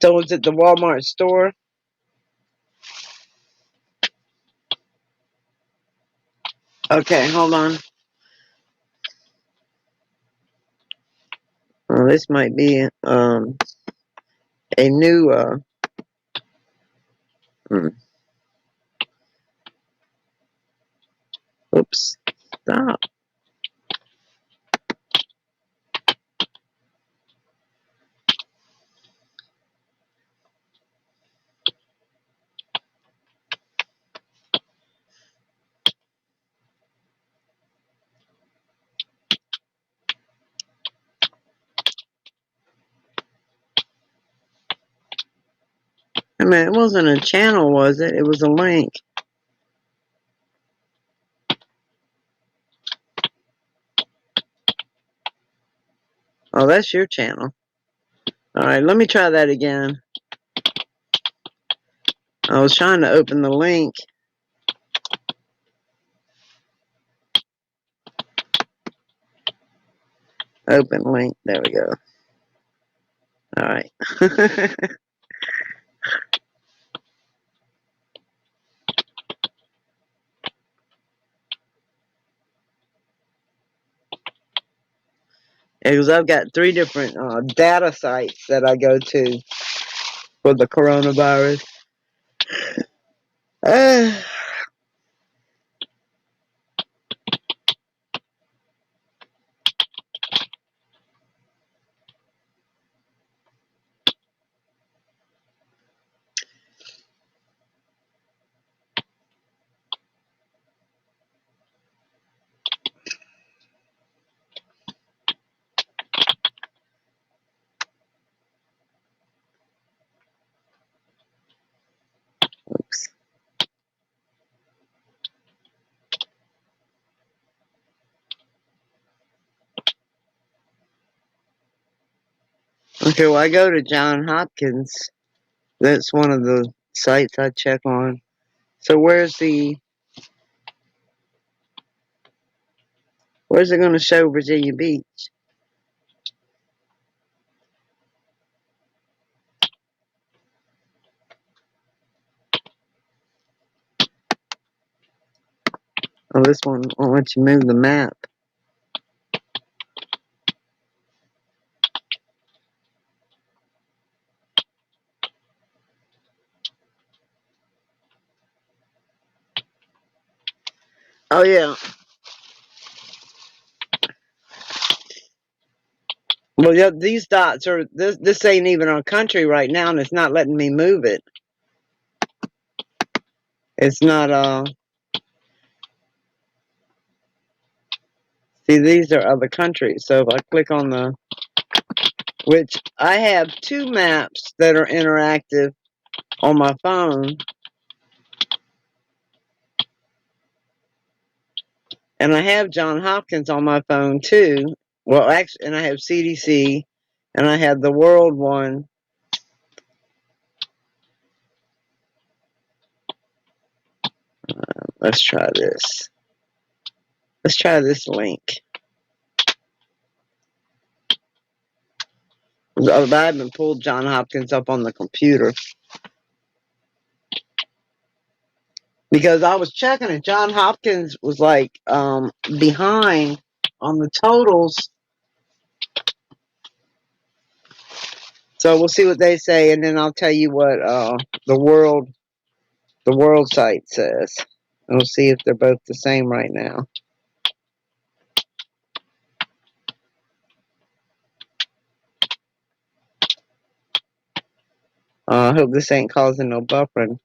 So was it the Walmart store? Okay, hold on. Well, this might be a new oops. Stop. I mean, it wasn't a channel, was it? It was a link. Oh, that's your channel. Alright, let me try that again. I was trying to open the link. Open link. There we go. Alright. Because I've got 3 different data sites that I go to for the coronavirus. Oops. Okay, well, I go to John Hopkins. That's one of the sites I check on. So where's it going to show Virginia Beach? Oh, this one won't let you move the map. Oh, yeah. Well, yeah, these dots are, this ain't even our country right now, and it's not letting me move it. It's not, see, these are other countries. So if I click on which I have 2 maps that are interactive on my phone. And I have John Hopkins on my phone too. Well, actually, and I have CDC, and I have the World one. Let's try this. Let's try this link. I haven't pulled John Hopkins up on the computer. Because I was checking it. John Hopkins was like behind on the totals. So we'll see what they say, and then I'll tell you what the world site says. And we'll see if they're both the same right now. I hope this ain't causing no buffering.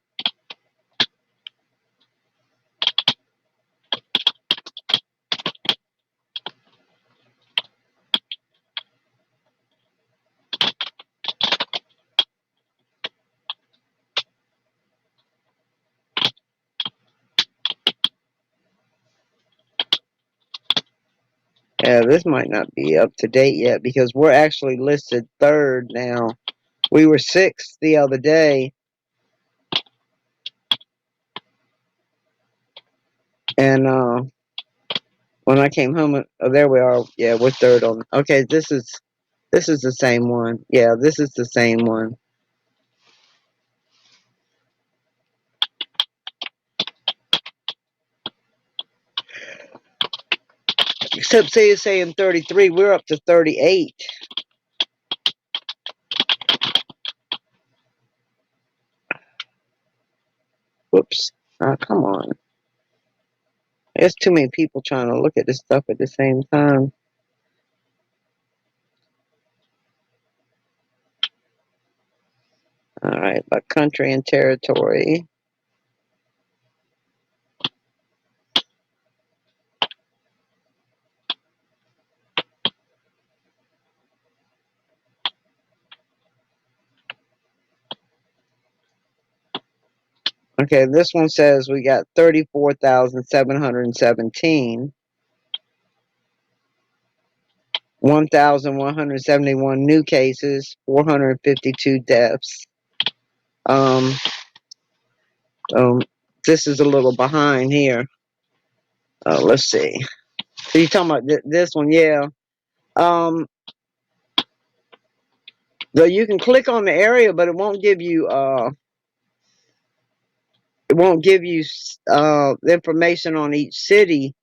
Yeah, this might not be up to date yet because we're actually listed 3rd now. We were 6th the other day. And when I came home, oh, there we are. Yeah, we're 3rd on. Okay, this is the same one. Yeah, this is the same one. Except say it's saying 33, we're up to 38. Whoops. Come on. There's too many people trying to look at this stuff at the same time. Alright, by country and territory. Okay, this one says we got 34,717. 1,171 new cases, 452 deaths. Um, this is a little behind here. Let's see. So you're talking about this one, yeah. Though you can click on the area, but it won't give you information on each city.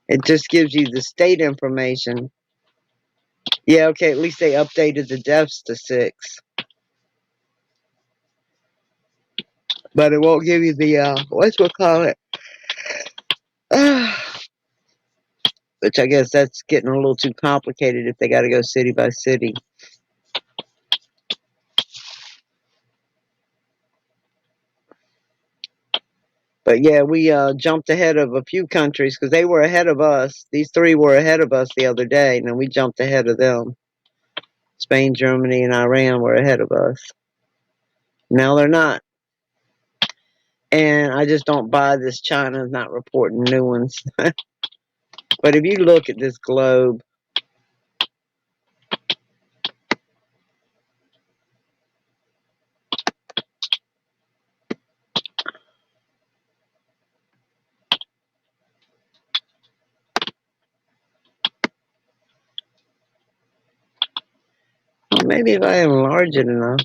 It just gives you the state information. Yeah, okay, at least they updated the deaths to 6. But it won't give you the, what's we'll call it? Which I guess that's getting a little too complicated if they got to go city by city. But yeah, we jumped ahead of a few countries because they were ahead of us. These 3 were ahead of us the other day, and then we jumped ahead of them. Spain, Germany, and Iran were ahead of us. Now they're not. And I just don't buy this China's not reporting new ones. But if you look at this globe, maybe if I enlarge it enough.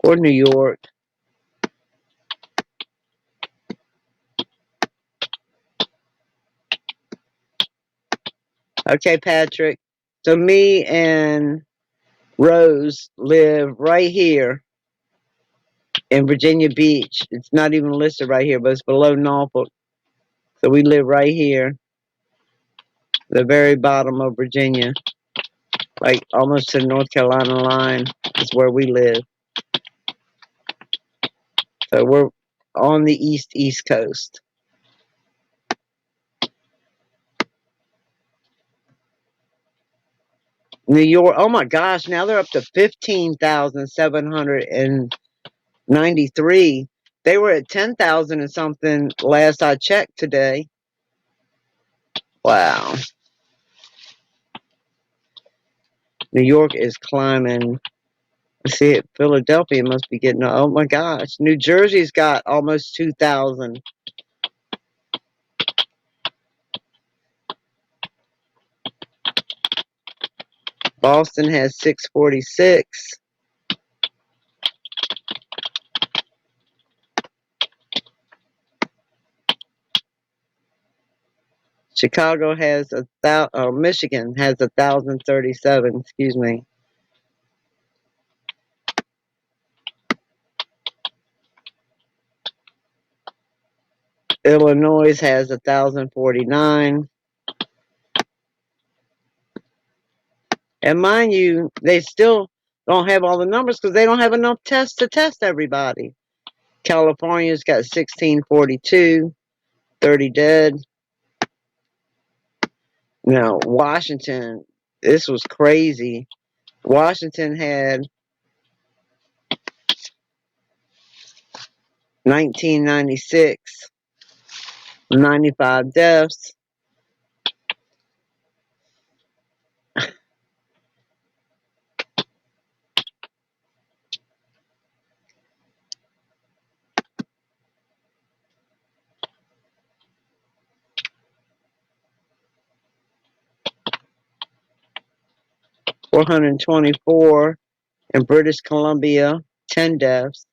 Or New York. Okay, Patrick. So me and Rose live right here in Virginia Beach. It's not even listed right here, but it's below Norfolk. So we live right here, the very bottom of Virginia, like almost to the North Carolina line is where we live. So we're on the East Coast. New York, oh my gosh, now they're up to 15,793. They were at 10,000 and something last I checked today. Wow. New York is climbing. Let's see it. Philadelphia must be getting, oh my gosh. New Jersey's got almost 2,000. Boston has 646. Chicago has Michigan has 1,037. Excuse me. Illinois has 1,049. And mind you, they still don't have all the numbers because they don't have enough tests to test everybody. California's got 1,642, 30 dead. Now, Washington, this was crazy. Washington had 1996, 95 deaths. 424 in British Columbia, 10 deaths.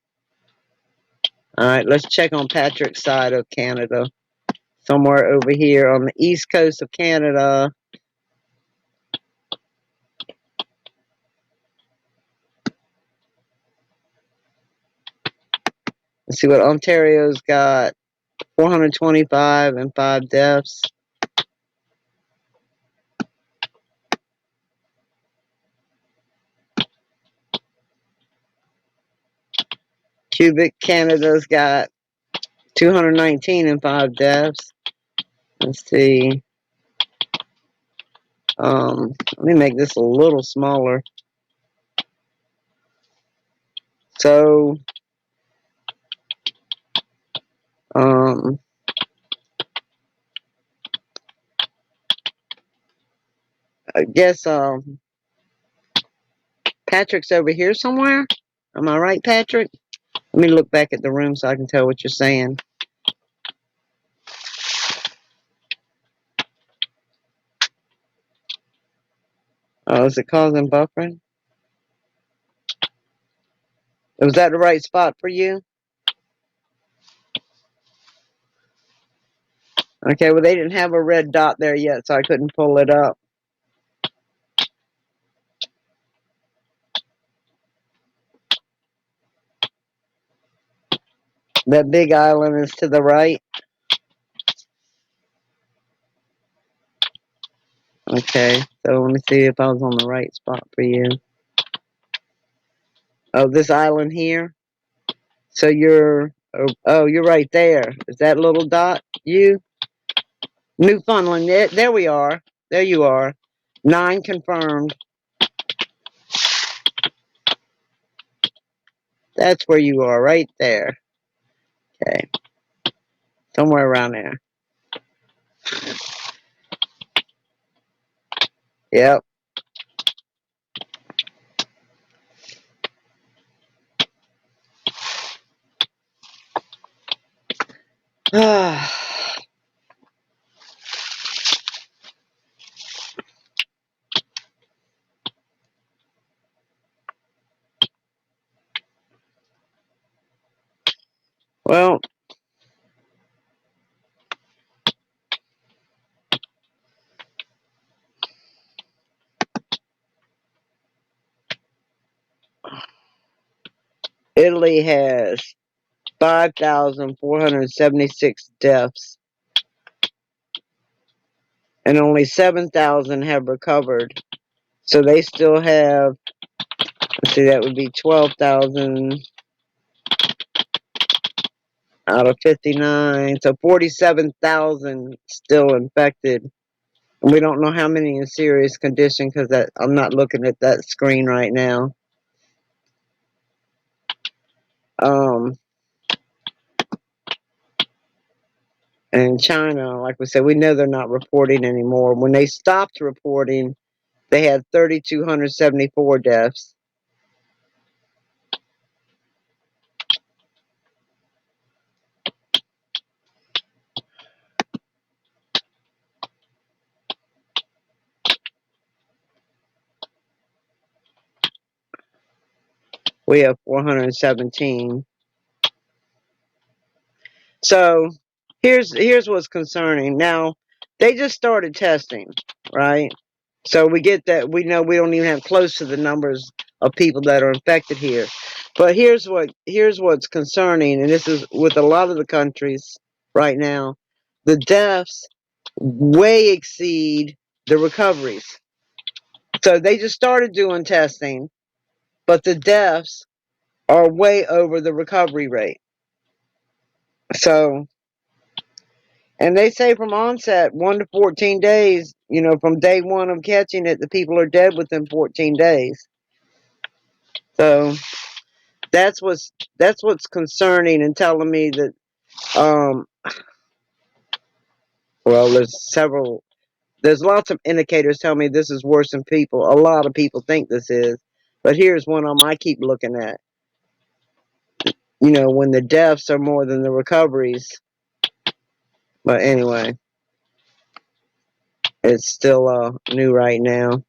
Alright, let's check on Patrick's side of Canada. Somewhere over here on the east coast of Canada. Let's see what Ontario's got. 425 and 5 deaths. Quebec, Canada's got 219 and 5 deaths. Let's see. Let me make this a little smaller. So, I guess, Patrick's over here somewhere. Am I right, Patrick? Let me look back at the room so I can tell what you're saying. Oh, is it causing buffering? Was that the right spot for you? Okay, well, they didn't have a red dot there yet, so I couldn't pull it up. That big island is to the right. Okay, so let me see if I was on the right spot for you. Oh, this island here. So you're, oh, you're right there. Is that little dot you? Newfoundland, there we are. There you are. 9 confirmed. That's where you are, right there. Okay. Somewhere around there. Yep. Well, Italy has 5,476 deaths, and only 7,000 have recovered. So they still have, let's see, that would be 12,000 out of 59. So 47,000 still infected. And we don't know how many in serious condition because I'm not looking at that screen right now. And China, like we said, we know they're not reporting anymore. When they stopped reporting, they had 3,274 deaths. We have 417. So here's what's concerning. Now, they just started testing, right? So we get that, we know we don't even have close to the numbers of people that are infected here. But here's what's concerning, and this is with a lot of the countries right now. The deaths way exceed the recoveries. So they just started doing testing, but the deaths are way over the recovery rate. So, and they say from onset, 1 to 14 days, from day one of catching it, the people are dead within 14 days. So that's what's concerning and telling me that, well, there's lots of indicators telling me this is worse than a lot of people think this is. But here's one of them I keep looking at. When the deaths are more than the recoveries. But anyway, it's still new right now.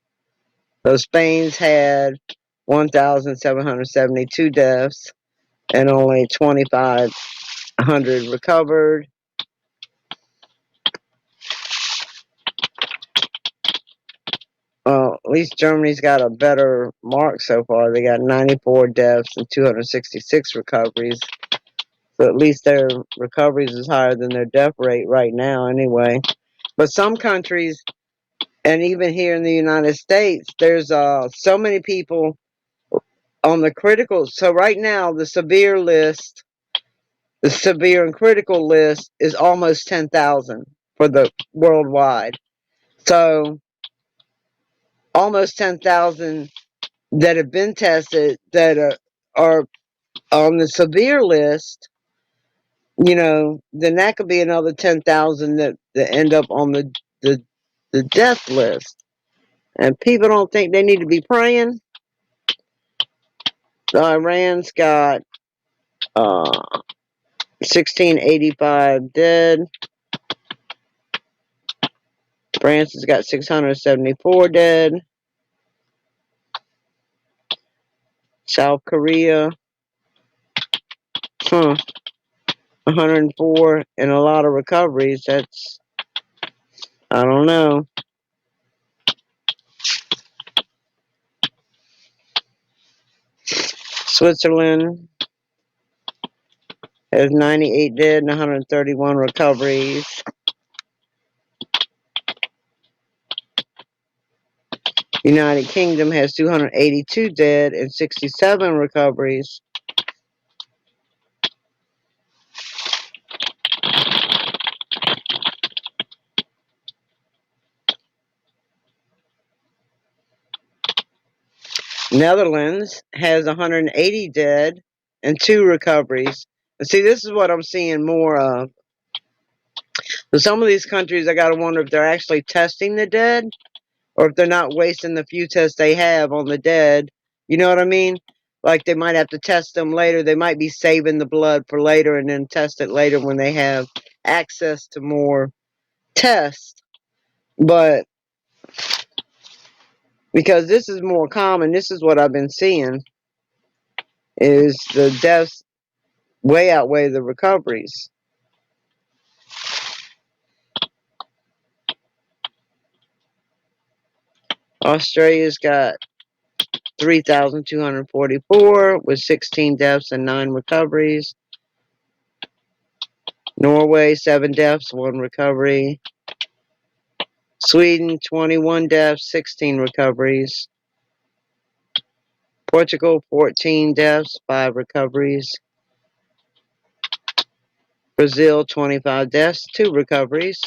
So Spain's had 1,772 deaths and only 2,500 recovered. Well, at least Germany's got a better mark so far. They got 94 deaths and 266 recoveries. So at least their recoveries is higher than their death rate right now anyway. But some countries, and even here in the United States, there's so many people on the critical. So right now, the severe and critical list is almost 10,000 for the worldwide. So almost 10,000 that have been tested that are on the severe list, then that could be another 10,000 that end up on the death list. And people don't think they need to be praying. Iran's got 1,685 dead. France has got 674 dead. South Korea, 104, and a lot of recoveries. That's, I don't know. Switzerland has 98 dead and 131 recoveries. United Kingdom has 282 dead and 67 recoveries. Netherlands has 180 dead and 2 recoveries. And see, this is what I'm seeing more of. So some of these countries, I got to wonder if they're actually testing the dead or if they're not wasting the few tests they have on the dead. You know what I mean? Like they might have to test them later. They might be saving the blood for later and then test it later when they have access to more tests. But because this is more common, this is what I've been seeing, is the deaths way outweigh the recoveries. Australia's got 3,244 with 16 deaths and 9 recoveries. Norway, 7 deaths, 1 recovery. Sweden, 21 deaths, 16 recoveries. Portugal, 14 deaths, 5 recoveries. Brazil, 25 deaths, 2 recoveries.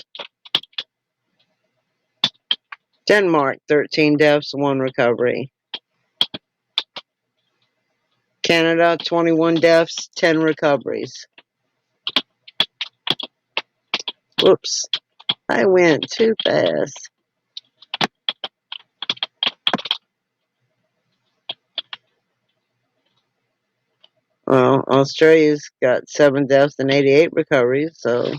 Denmark, 13 deaths, 1 recovery. Canada, 21 deaths, 10 recoveries. Whoops, I went too fast. Well, Australia's got 7 deaths and 88 recoveries, so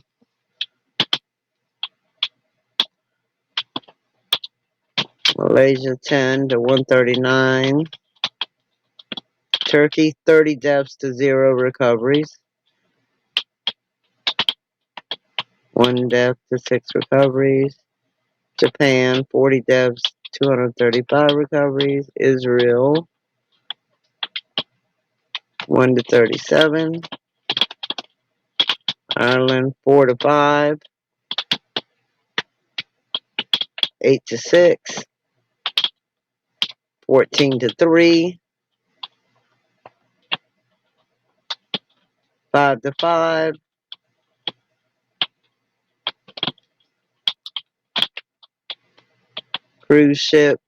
Malaysia 10 to 139. Turkey 30 deaths to 0 recoveries. 1 death to 6 recoveries. Japan 40 deaths, 235 recoveries. Israel 1 to 37. Ireland 4 to 5. 8 to 6. 14 to 3. 5 to 5. Cruise ship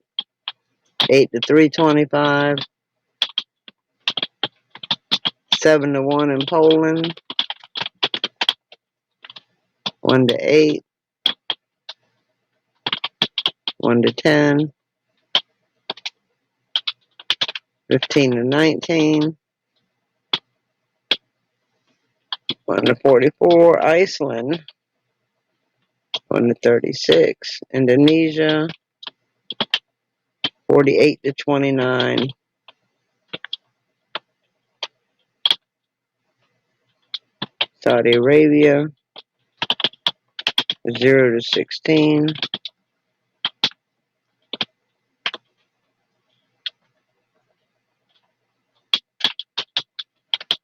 8 to 325. 7 to 1 in Poland. 1 to 8. 1 to 10. 15 to 19. 1 to 44. Iceland. 1 to 36. Indonesia. 48 to 29. Saudi Arabia, 0 to 16.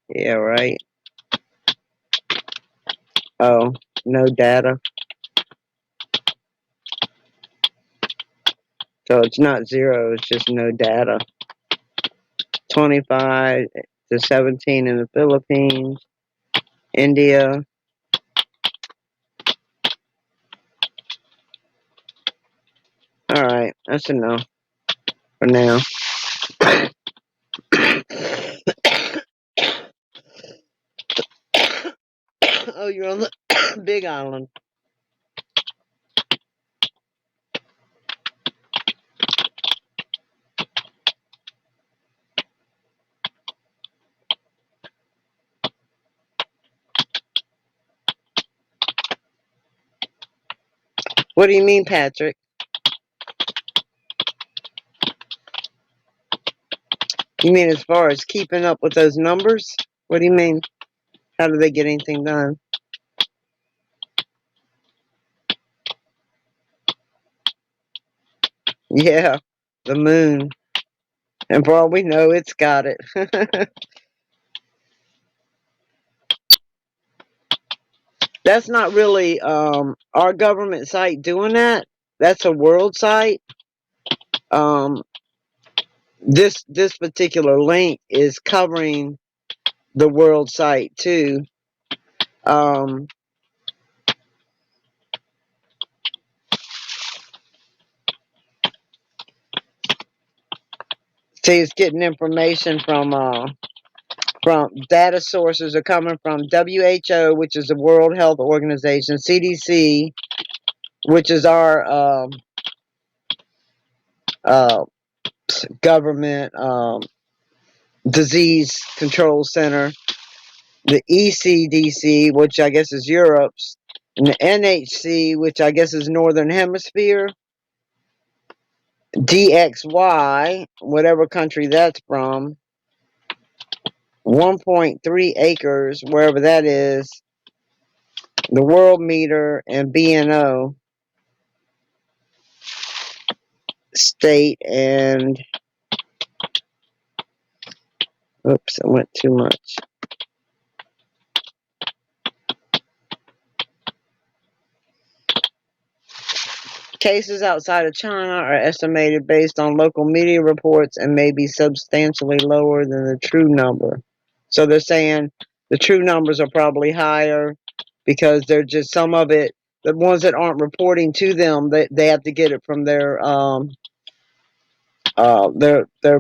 Yeah, right. Oh, no data. So it's not 0, it's just no data. 25 to 17 in the Philippines. India. Alright, that's enough for now. Oh, you're on the big island. What do you mean, Patrick? You mean as far as keeping up with those numbers? What do you mean? How do they get anything done? Yeah, the moon. And for all we know, it's got it. That's not really our government site doing that. That's a world site. This particular link is covering the world site too. See, it's getting information from data sources are coming from WHO, which is the World Health Organization, CDC, which is our uh, government disease control center, the ECDC, which I guess is Europe's, and the NHC, which I guess is Northern Hemisphere, DXY, whatever country that's from, 1.3 acres, wherever that is, the World Meter, and BNO, state, and, oops, I went too much. Cases outside of China are estimated based on local media reports and may be substantially lower than the true number. So they're saying the true numbers are probably higher because they're just some of it, the ones that aren't reporting to them, they have to get it from their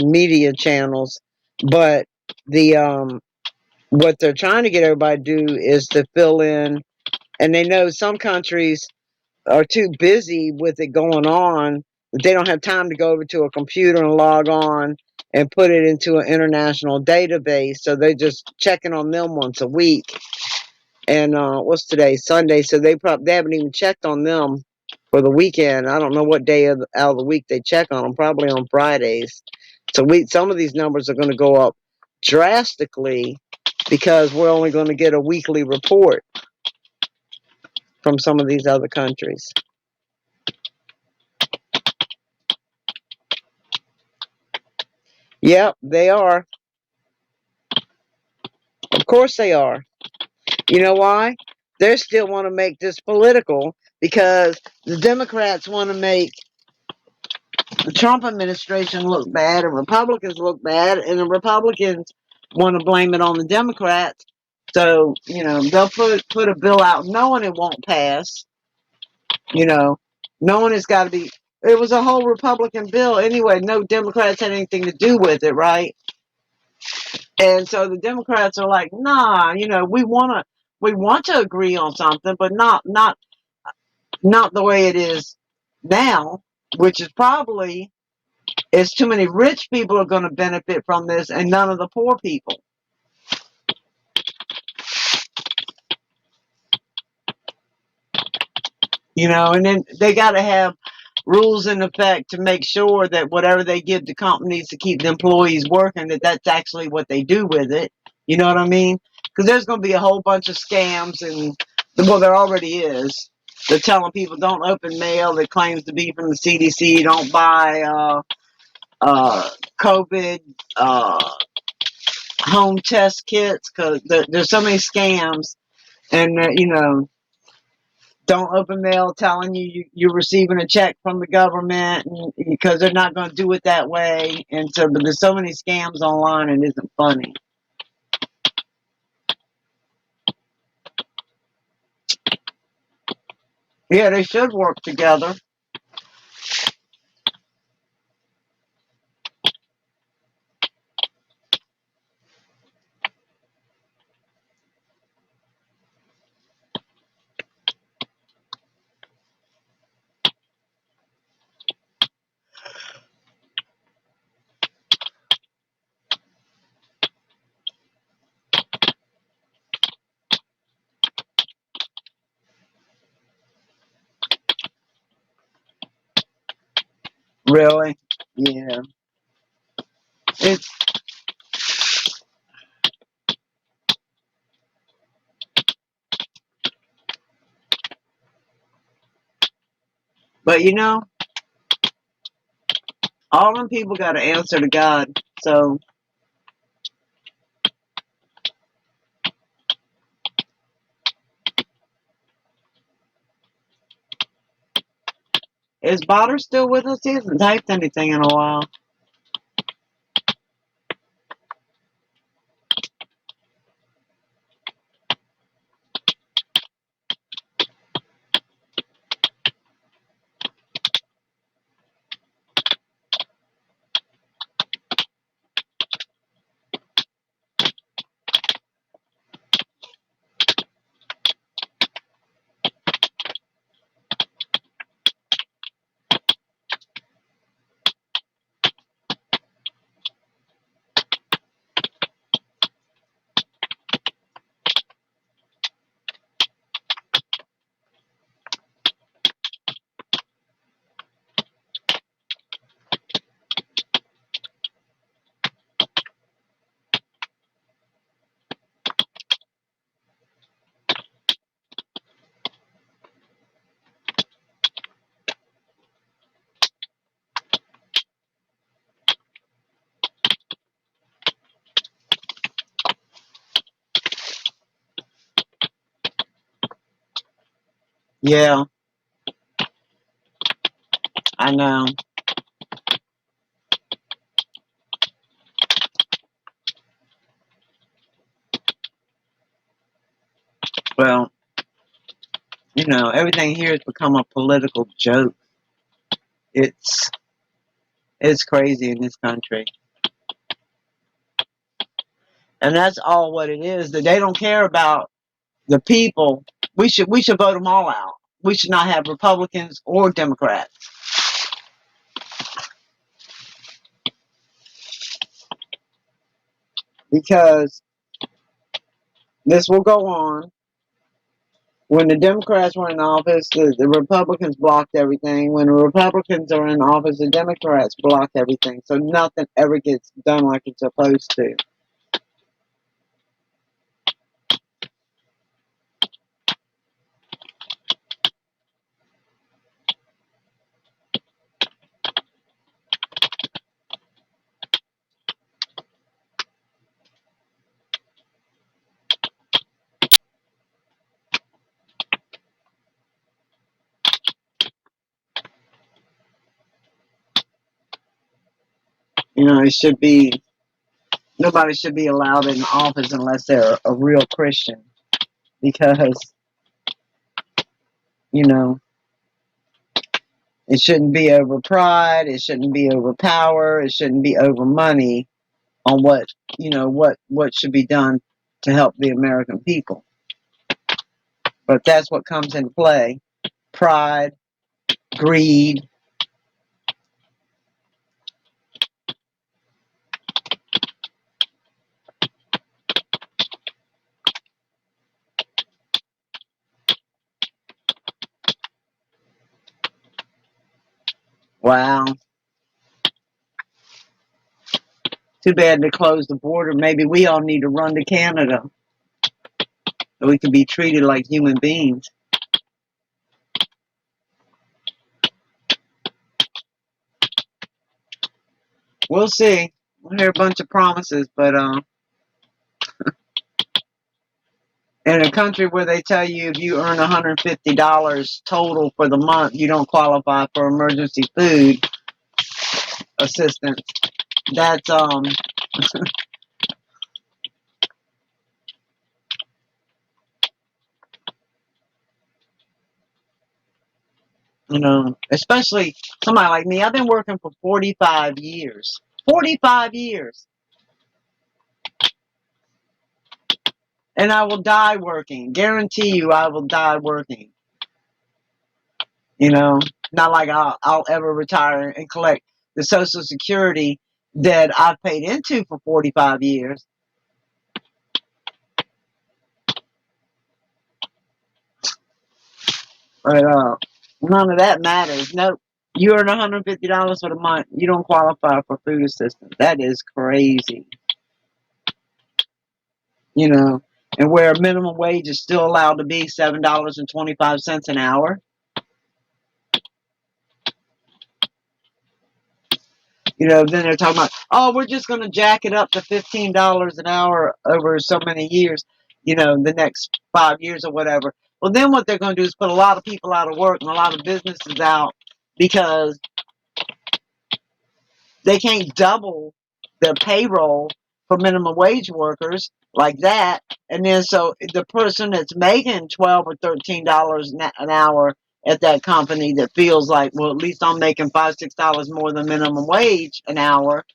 media channels. But the what they're trying to get everybody to do is to fill in, and they know some countries are too busy with it going on that they don't have time to go over to a computer and log on and put it into an international database. So they're just checking on them once a week. And what's today? Sunday. So they haven't even checked on them for the weekend. I don't know what day out of the week they check on them. Probably on Fridays. So some of these numbers are going to go up drastically because we're only going to get a weekly report from some of these other countries. Yep, they are. Of course they are. You know why? They still want to make this political because the Democrats want to make the Trump administration look bad and Republicans look bad, and the Republicans want to blame it on the Democrats. So, they'll put a bill out knowing it won't pass, knowing it's got to be. It was a whole Republican bill anyway. No Democrats had anything to do with it, right? And so the Democrats are like, nah, we want to agree on something, but not the way it is now, which is probably is too many rich people are going to benefit from this and none of the poor people. And then they got to have rules in effect to make sure that whatever they give to companies to keep the employees working, that that's actually what they do with it. You know what I mean? Because there's going to be a whole bunch of scams, and well, there already is. They're telling people don't open mail that claims to be from the CDC, don't buy COVID home test kits, because there's so many scams, and you know, don't open mail telling you're receiving a check from the government, and, because they're not going to do it that way. And so, but there's so many scams online, it isn't funny. Yeah, they should work together. Really? Yeah. It's but you know, all them people got to answer to God. So is Botter still with us? He hasn't typed anything in a while. Yeah, I know. Well, you know, everything here has become a political joke. It's it's crazy in this country. And that's all what it is. That they don't care about the people. We should vote them all out. We should not have Republicans or Democrats, because this will go on. When the Democrats were in office, the Republicans blocked everything. When the Republicans are in office, the Democrats block everything. So nothing ever gets done like it's supposed to. You know, it should be, nobody should be allowed in office unless they're a real Christian. Because, you know, it shouldn't be over pride. It shouldn't be over power. It shouldn't be over money on what, you know, what should be done to help the American people. But that's what comes into play. Pride, greed. Wow. Too bad they closed the border. Maybe we all need to run to Canada so we can be treated like human beings. We'll see. We'll hear a bunch of promises, but in a country where they tell you if you earn $150 total for the month, you don't qualify for emergency food assistance. That's you know, especially somebody like me. I've been working for 45 years. 45 years. And I will die working. Guarantee you I will die working. You know, not like I'll ever retire and collect the Social Security that I've paid into for 45 years. But none of that matters. Nope. You earn $150 for the month. You don't qualify for food assistance. That is crazy. You know, and where minimum wage is still allowed to be $7.25 an hour. You know, then they're talking about, oh, we're just going to jack it up to $15 an hour over so many years, you know, the next 5 years or whatever. Well, then what they're going to do is put a lot of people out of work and a lot of businesses out because they can't double their payroll for minimum wage workers like that. And then so the person that's making $12 or $13 an hour at that company that feels like, well, at least I'm making $5, $6 more than minimum wage an hour,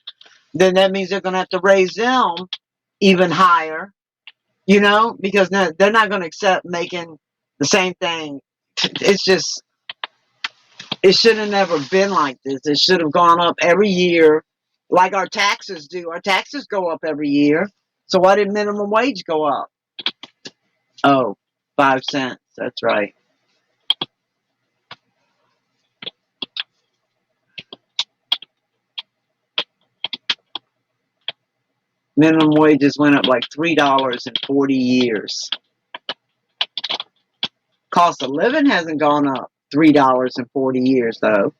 then that means they're going to have to raise them even higher, you know, because they're not going to accept making the same thing. It's just, it should have never been like this. It should have gone up every year like our taxes do. Our taxes go up every year. So why did minimum wage go up? Oh, 5 cents. That's right. Minimum wages went up like $3 in 40 years. Cost of living hasn't gone up $3 in 40 years, though.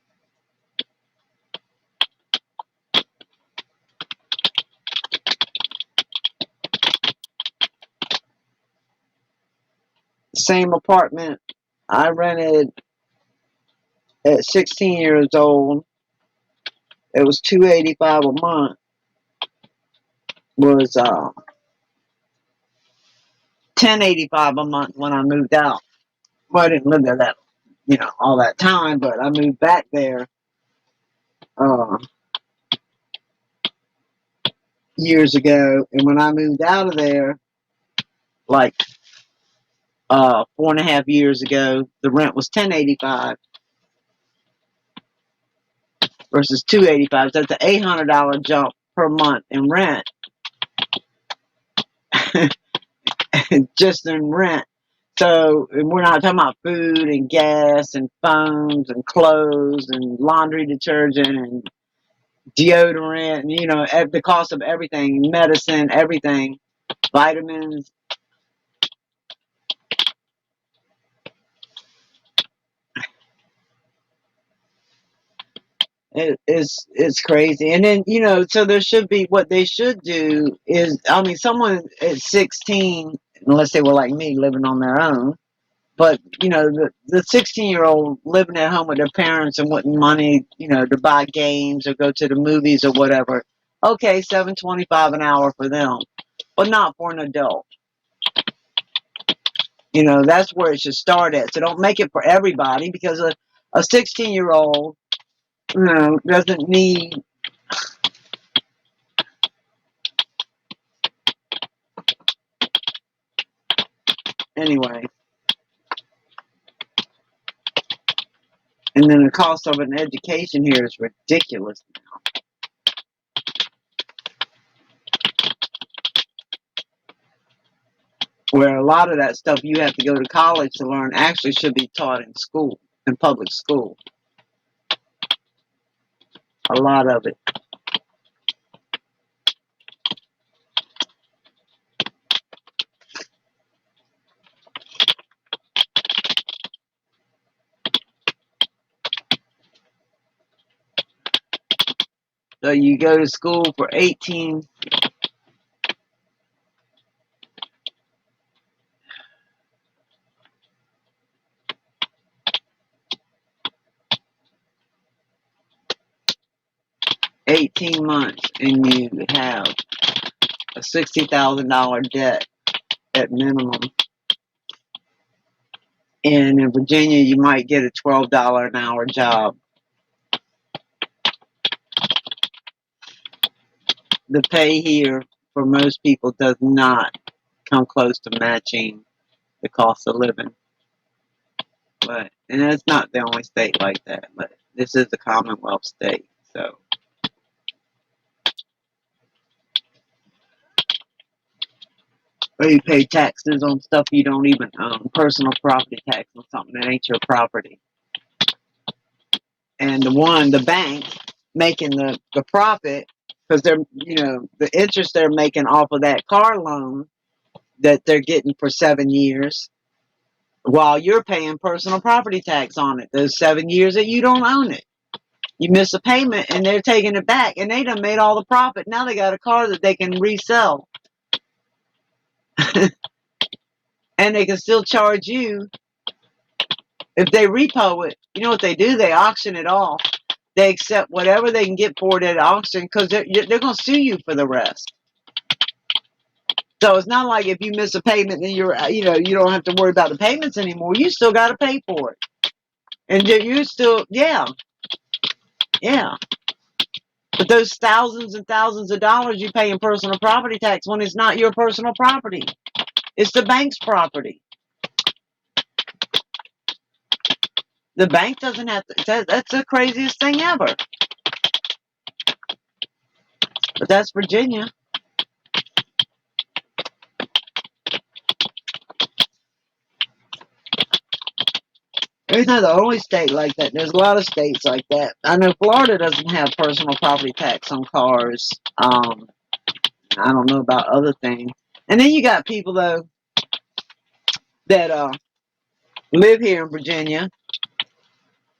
Same apartment I rented at 16 years old. It was $285 a month. Was $10.85 a month when I moved out. Well, I didn't live there that, you know, all that time, but I moved back there years ago. And when I moved out of there, like 4.5 years ago, the rent was $10.85 versus $285. So that's an $800 jump per month in rent, just in rent. So we're not talking about food and gas and phones and clothes and laundry detergent and deodorant and, you know, at the cost of everything, medicine, everything, vitamins. It's crazy. And then, you know, so there should be, what they should do is, I mean, someone at 16, unless they were like me living on their own, but, you know, the 16-year-old living at home with their parents and wanting money, you know, to buy games or go to the movies or whatever, okay, $7.25 an hour for them, but not for an adult. You know, that's where it should start at. So don't make it for everybody, because a 16-year-old, you know, doesn't need, anyway. And then the cost of an education here is ridiculous now. Where a lot of that stuff you have to go to college to learn actually should be taught in school, in public school. A lot of it. So you go to school for 18 months and you have a $60,000 debt at minimum. And in Virginia, you might get a $12 an hour job. The pay here for most people does not come close to matching the cost of living. But, and it's not the only state like that, but this is a Commonwealth state, so. Or you pay taxes on stuff you don't even own, personal property tax on something that ain't your property. And the bank making the profit, because they're, the interest they're making off of that car loan that they're getting for 7 years, while you're paying personal property tax on it, those 7 years that you don't own it. You miss a payment and they're taking it back, and they done made all the profit. Now they got a car that they can resell. And they can still charge you if they repo it. You know what they do? They auction it off. They accept whatever they can get for it at auction, because they're going to sue you for the rest. So it's not like if you miss a payment, then you don't have to worry about the payments anymore. You still got to pay for it, and you still, yeah. But those thousands and thousands of dollars you pay in personal property tax when it's not your personal property, it's the bank's property. The bank doesn't have to. That's the craziest thing ever. But that's Virginia. It's not the only state like that. There's a lot of states like that. I know Florida doesn't have personal property tax on cars. I don't know about other things. And then you got people, though, that live here in Virginia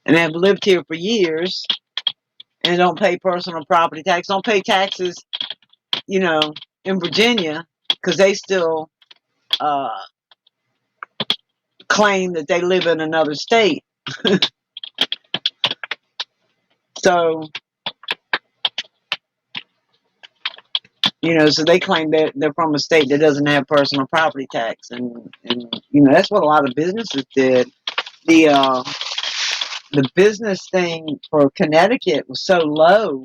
and have lived here for years and don't pay personal property tax, don't pay taxes, in Virginia, because they still claim that they live in another state. So, so they claim that they're from a state that doesn't have personal property tax. And that's what a lot of businesses did. The business thing for Connecticut was so low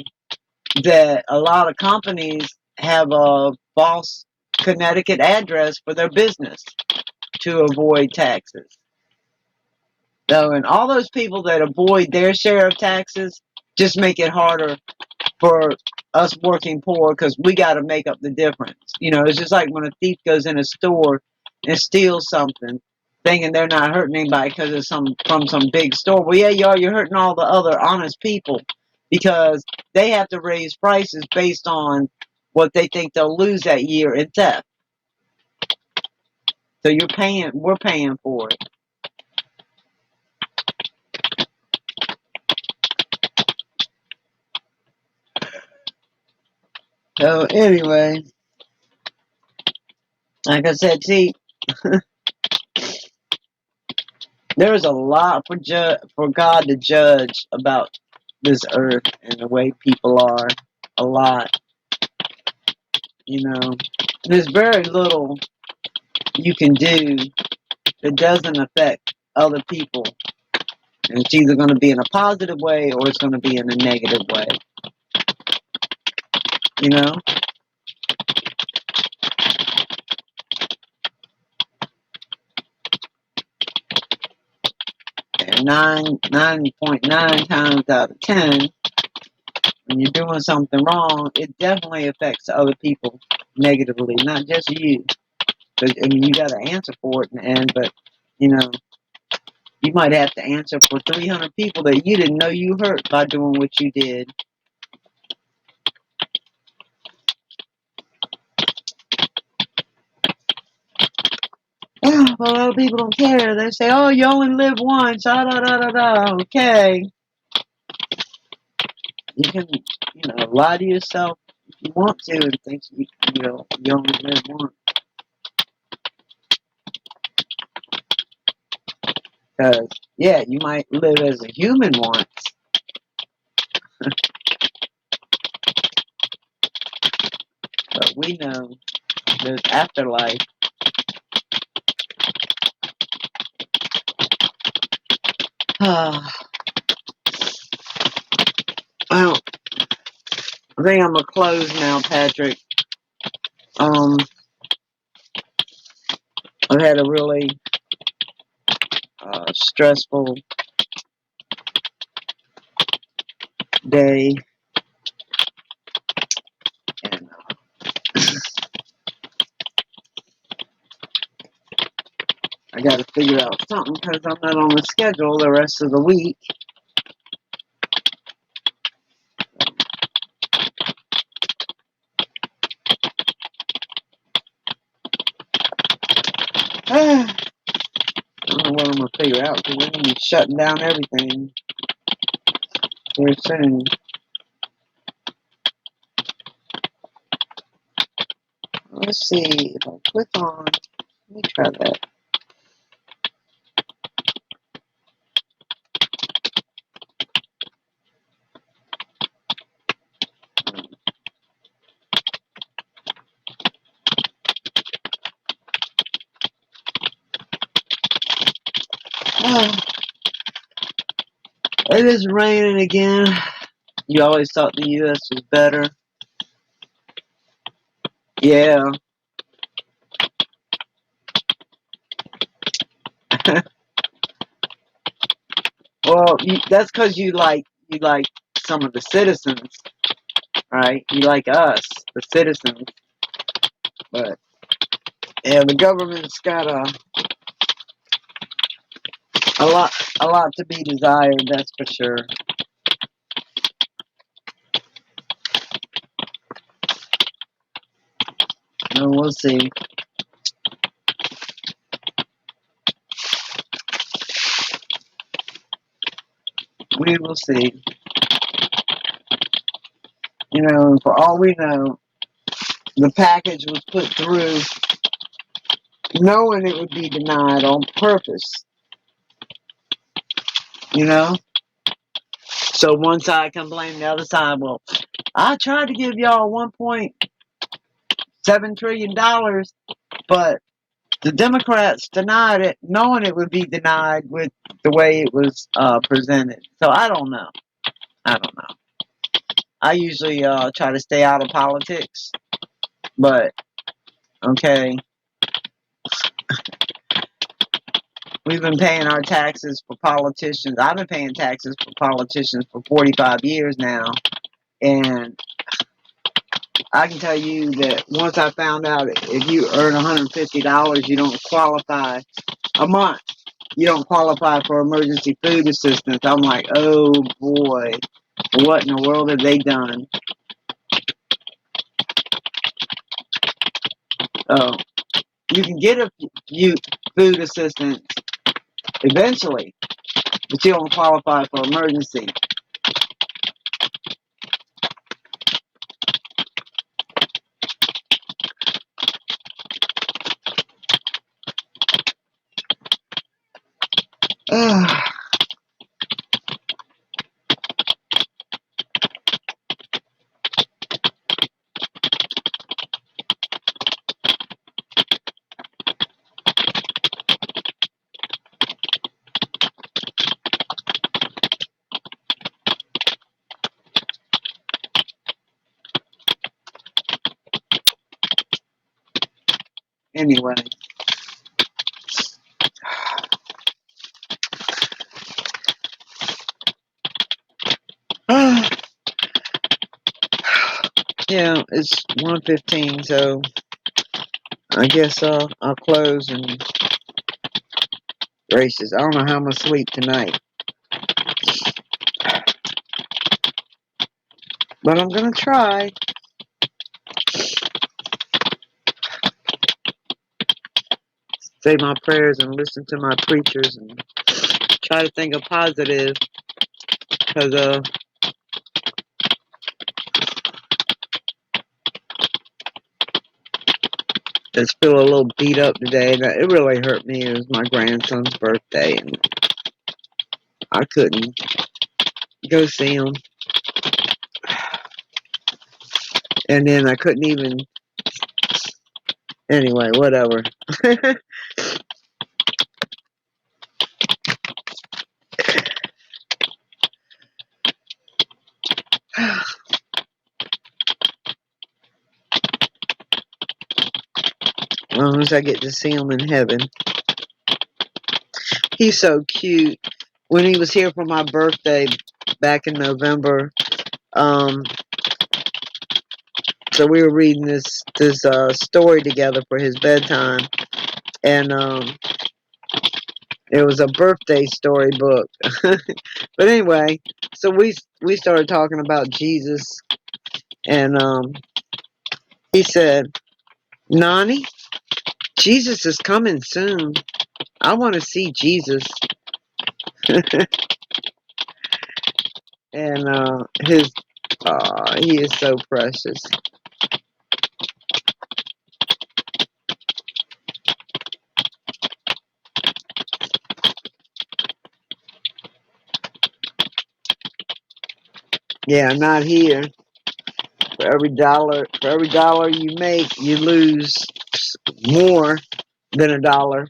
that a lot of companies have a false Connecticut address for their business to avoid taxes. So, and all those people that avoid their share of taxes just make it harder for us working poor, because we got to make up the difference. It's just like when a thief goes in a store and steals something, thinking they're not hurting anybody because it's from some big store. Well, yeah, you are. You're hurting all the other honest people, because they have to raise prices based on what they think they'll lose that year in theft. So we're paying for it. So anyway, like I said, see, there is a lot for God to judge about this earth and the way people are. A lot. There's very little you can do that doesn't affect other people. And it's either going to be in a positive way or it's going to be in a negative way. And 9.9 times out of 10, when you're doing something wrong, it definitely affects other people negatively, not just you. Because, you got to answer for it in the end, but, you might have to answer for 300 people that you didn't know you hurt by doing what you did. Well, a lot of people don't care. They say, oh, you only live once. Da, da, da, da, da. Okay. You can, lie to yourself if you want to and think you only live once. Because, yeah, you might live as a human once. But we know there's afterlife. Well, I think I'm gonna close now, Patrick. I've had a really stressful day, and I got to figure out something because I'm not on the schedule the rest of the week. I don't know what I'm gonna figure out because we're gonna be shutting down everything very soon. Let's see if I click on. Let me try that. It is raining again. You always thought the U.S. was better. Yeah. Well, that's because you like some of the citizens, right? You like us, the citizens. But yeah, the government's got a lot to be desired. That's for sure. No, we'll see. We will see. For all we know, the package was put through knowing it would be denied on purpose. So one side can blame the other side. Well, I tried to give y'all $1.7 trillion, but the Democrats denied it, knowing it would be denied with the way it was presented. So I don't know. I usually try to stay out of politics, but okay. We've been paying our taxes for politicians. I've been paying taxes for politicians for 45 years now, and I can tell you that once I found out if you earn $150, you don't qualify a month. You don't qualify for emergency food assistance. I'm like, oh boy, what in the world have they done? Oh, you can get a food assistance eventually, but you don't qualify for emergency. Anyway. Yeah, it's 1:15, so I guess I'll close and gracious. I don't know how I'm gonna sleep tonight, but I'm gonna try. say my prayers and listen to my preachers and try to think of positive, because just feel a little beat up today. It really hurt me. It was my grandson's birthday, and I couldn't go see him. And then I couldn't even... Anyway, whatever. As long as I get to see him in heaven. He's so cute. When he was here for my birthday back in November, so we were reading this story together for his bedtime, and it was a birthday storybook. But anyway, so we started talking about Jesus, and he said, "Nani, Jesus is coming soon. I want to see Jesus." And he is so precious. Yeah, not here. For every dollar you make, you lose more than $1.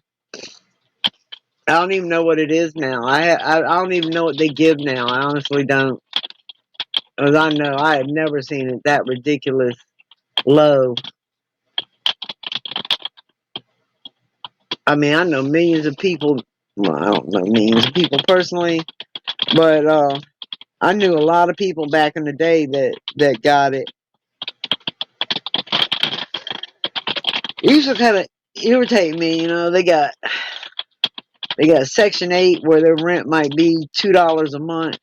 I don't even know what it is now. I don't even know what they give now. I honestly don't. As I know, I have never seen it that ridiculous low. I mean, I know millions of people. Well, I don't know millions of people personally, but I knew a lot of people back in the day that got it. It used to kind of irritate me, you know. They got Section 8 where their rent might be $2 a month,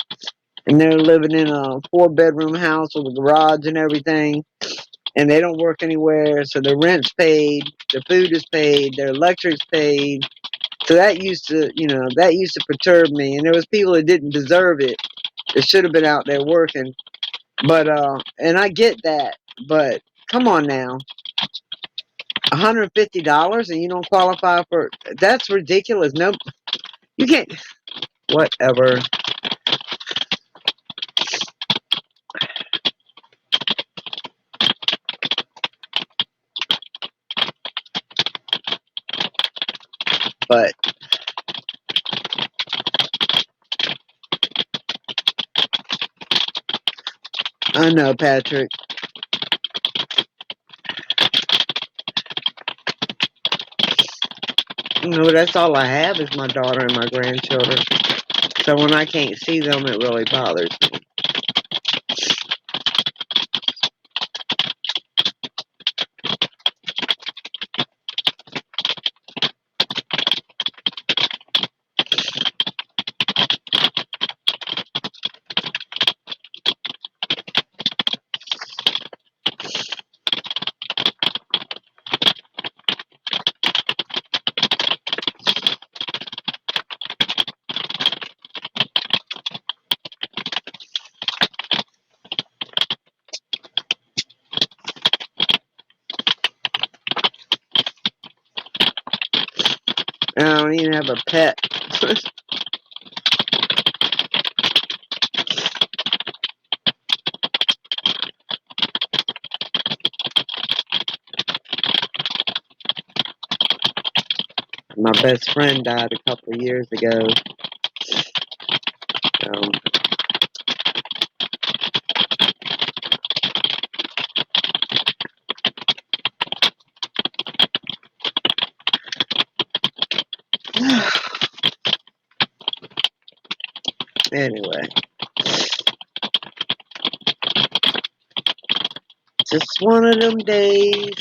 and they're living in a 4-bedroom house with a garage and everything, and they don't work anywhere, so their rent's paid, their food is paid, their electric's paid. So that used to perturb me, and there was people that didn't deserve it, that should have been out there working. But and I get that, but come on now. $150 and you don't qualify for... That's ridiculous. No, you can't... Whatever. But I know, Patrick. You know, that's all I have is my daughter and my grandchildren. So when I can't see them, it really bothers me. I don't even have a pet. My best friend died a couple of years ago. Anyway. Just one of them days.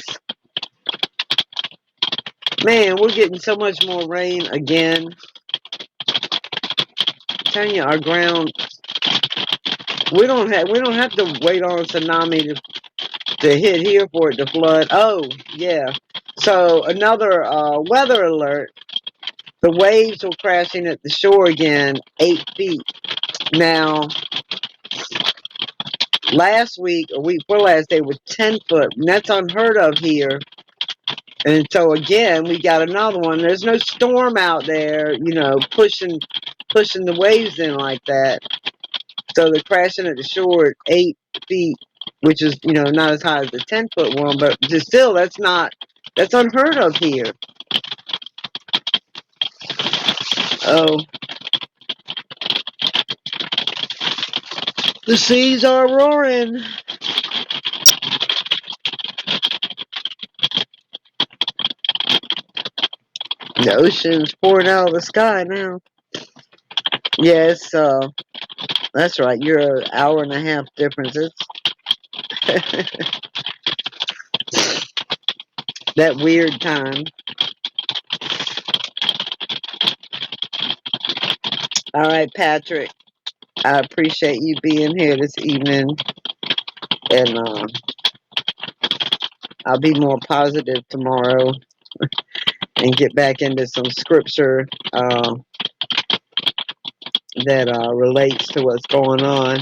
Man, we're getting so much more rain again. I'm telling you, our ground... We don't have to wait on a tsunami to hit here for it to flood. Oh, yeah. So another weather alert. The waves were crashing at the shore again, 8 feet. Now, last week, or week before last, they were 10 foot. And that's unheard of here. And so again, we got another one. There's no storm out there, you know, pushing the waves in like that. So they're crashing at the shore at 8 feet, which is, you know, not as high as the 10-foot one, but just still, that's unheard of here. Oh, the seas are roaring. The ocean's pouring out of the sky now. Yes, that's right. You're an hour and a half difference. That weird time. All right, Patrick. I appreciate you being here this evening, and I'll be more positive tomorrow and get back into some scripture that relates to what's going on.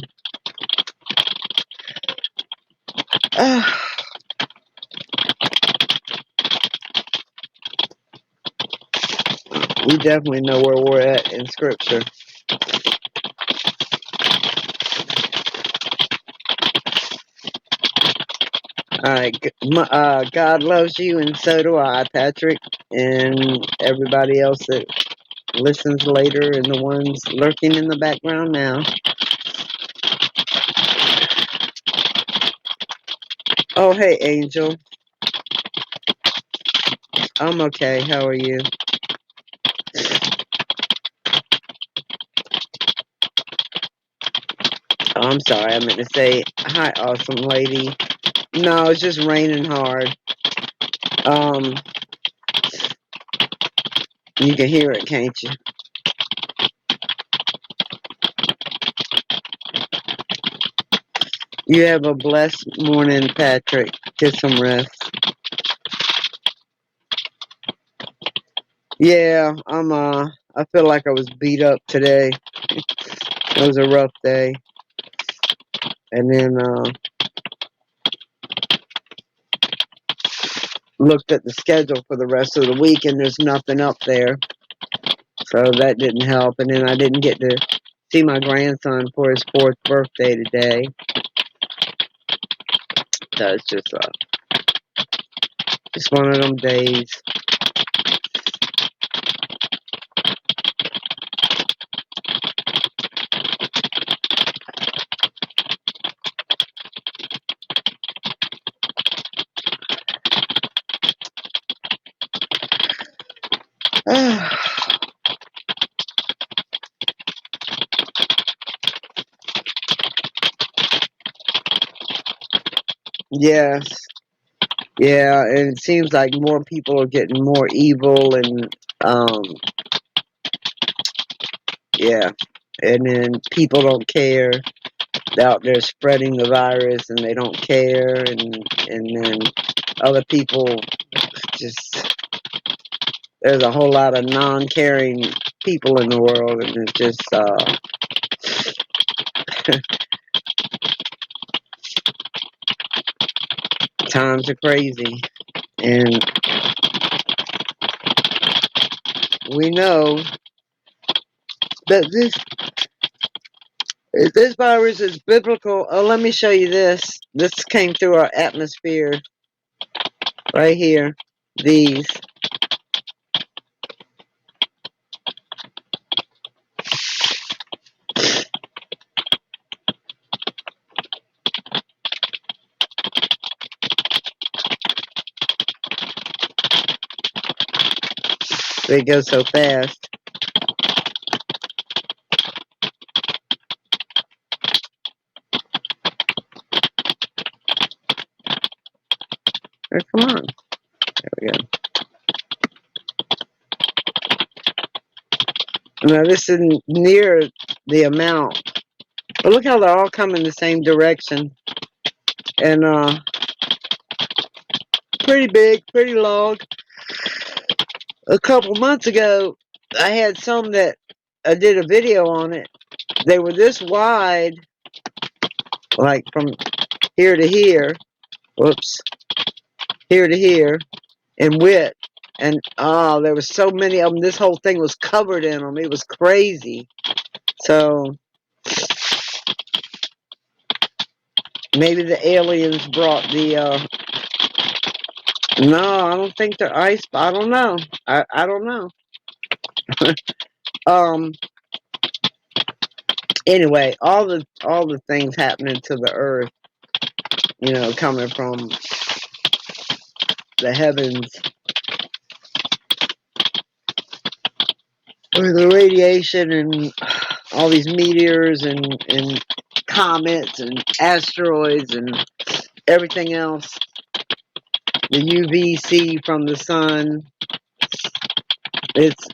We definitely know where we're at in scripture. All right, God loves you, and so do I, Patrick, and everybody else that listens later, and the ones lurking in the background now. Oh, hey, Angel. I'm okay. How are you? Oh, I'm sorry. I meant to say hi, awesome lady. No, it's just raining hard. You can hear it, can't you? You have a blessed morning, Patrick. Get some rest. Yeah, I feel like I was beat up today. It was a rough day. And then, looked at the schedule for the rest of the week, and there's nothing up there. So that didn't help. And then I didn't get to see my grandson for his 4th birthday today. So it's just one of them days. Yes. Yeah, and it seems like more people are getting more evil, and yeah, and then people don't care. They're out there spreading the virus, and they don't care, and then other people just, there's a whole lot of non-caring people in the world, and it's just times are crazy, and we know that this virus is biblical. Oh, let me show you this. This came through our atmosphere right here. These. They go so fast. Oh, come on. There we go. Now, this isn't near the amount. But look how they're all coming the same direction. And pretty big, pretty long. A couple months ago, I had some that I did a video on it. They were this wide, like from here to here. Whoops. Here to here in width. And there was so many of them. This whole thing was covered in them. It was crazy. So maybe the aliens brought the no, I don't think they're ice. I don't know. I don't know. Anyway, all the things happening to the earth, you know, coming from the heavens, or the radiation and all these meteors and comets and asteroids and everything else, the UVC from the sun. It's